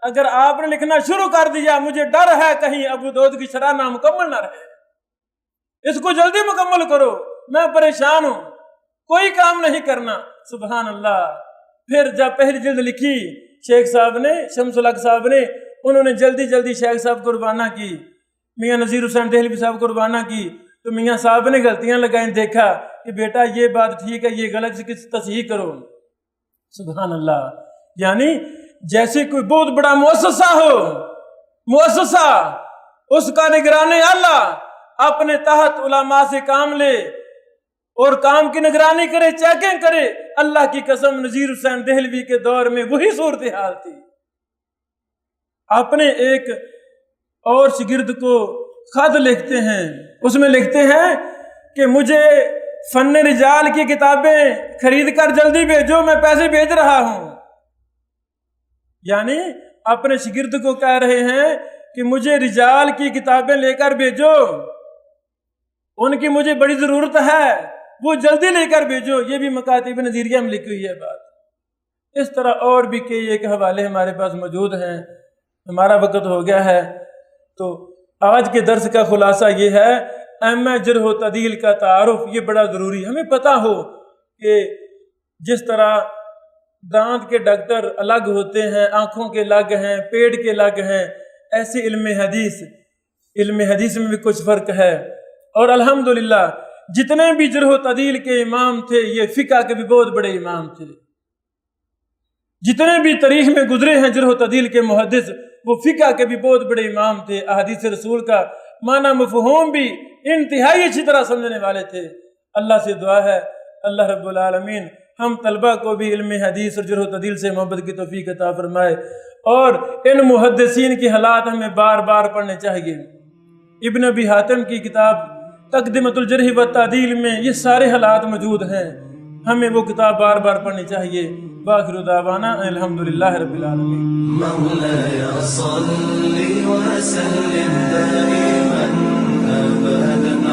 اگر آپ نے لکھنا شروع کر دیا مجھے ڈر ہے کہیں ابو داؤد کی شرح نامکمل نہ رہے، اس کو جلدی مکمل کرو، میں پریشان ہوں، کوئی کام نہیں کرنا۔ سبحان اللہ۔ پھر جب پہلی جلد لکھی شیخ صاحب نے، شمس الحق صاحب نے، انہوں نے جلدی جلدی شیخ صاحب کو روانہ کی، میاں نذیر حسین دہلوی صاحب کو روانہ کی، تو میاں صاحب نے غلطیاں لگائیں، دیکھا کہ بیٹا یہ بات ٹھیک ہے، یہ غلط سے تصحیح کرو۔ سبحان اللہ۔ یعنی جیسے کوئی بہت بڑا مؤسسہ ہو، مؤسسہ اس کا نگران اعلیٰ اپنے تحت علماء سے کام لے اور کام کی نگرانی کرے، چیکنگ کرے، اللہ کی قسم نذیر حسین دہلوی کے دور میں وہی صورتحال تھی۔ اپنے ایک اور شاگرد کو خط لکھتے ہیں، اس میں لکھتے ہیں کہ مجھے فن رجال کی کتابیں خرید کر جلدی بھیجو، میں پیسے بھیج رہا ہوں۔ یعنی اپنے شاگرد کو کہہ رہے ہیں کہ مجھے رجال کی کتابیں لے کر بھیجو، ان کی مجھے بڑی ضرورت ہے، وہ جلدی لے کر بھیجو۔ یہ بھی مکاتب نظیریہ میں لکھی ہوئی ہے بات۔ اس طرح اور بھی کئی ایک حوالے ہمارے پاس موجود ہیں۔ ہمارا وقت ہو گیا ہے، تو آج کے درس کا خلاصہ یہ ہے، ائمہ جرح و تعدیل کا تعارف یہ بڑا ضروری ہے۔ ہمیں پتہ ہو کہ جس طرح دانت کے ڈاکٹر الگ ہوتے ہیں، آنکھوں کے الگ ہیں، پیٹ کے الگ ہیں، ایسے علم حدیث میں بھی کچھ فرق ہے۔ اور الحمدللہ جتنے بھی جرح و تعدیل کے امام تھے یہ فقہ کے بھی بہت بڑے امام تھے، جتنے بھی تاریخ میں گزرے ہیں جرح و تعدیل کے محدث وہ فقہ کے بھی بہت بڑے امام تھے، احادیث رسول کا معنی مفہوم بھی انتہائی اچھی طرح سمجھنے والے تھے۔ اللہ سے دعا ہے اللہ رب العالمین ہم طلبہ کو بھی علم حدیث اور جرح و تعدیل سے محبت کی توفیق عطا فرمائے، اور ان محدثین کی حالات ہمیں بار بار پڑھنے چاہیے۔ ابن ابی حاتم کی کتاب تقدمۃ الجرح و تعدیل میں یہ سارے حالات موجود ہیں. ہمیں وہ کتاب بار بار پڑھنی چاہیے. باخر دعوانا الحمدللہ رب العالمین. مولاي صل وسلم دائما أبدا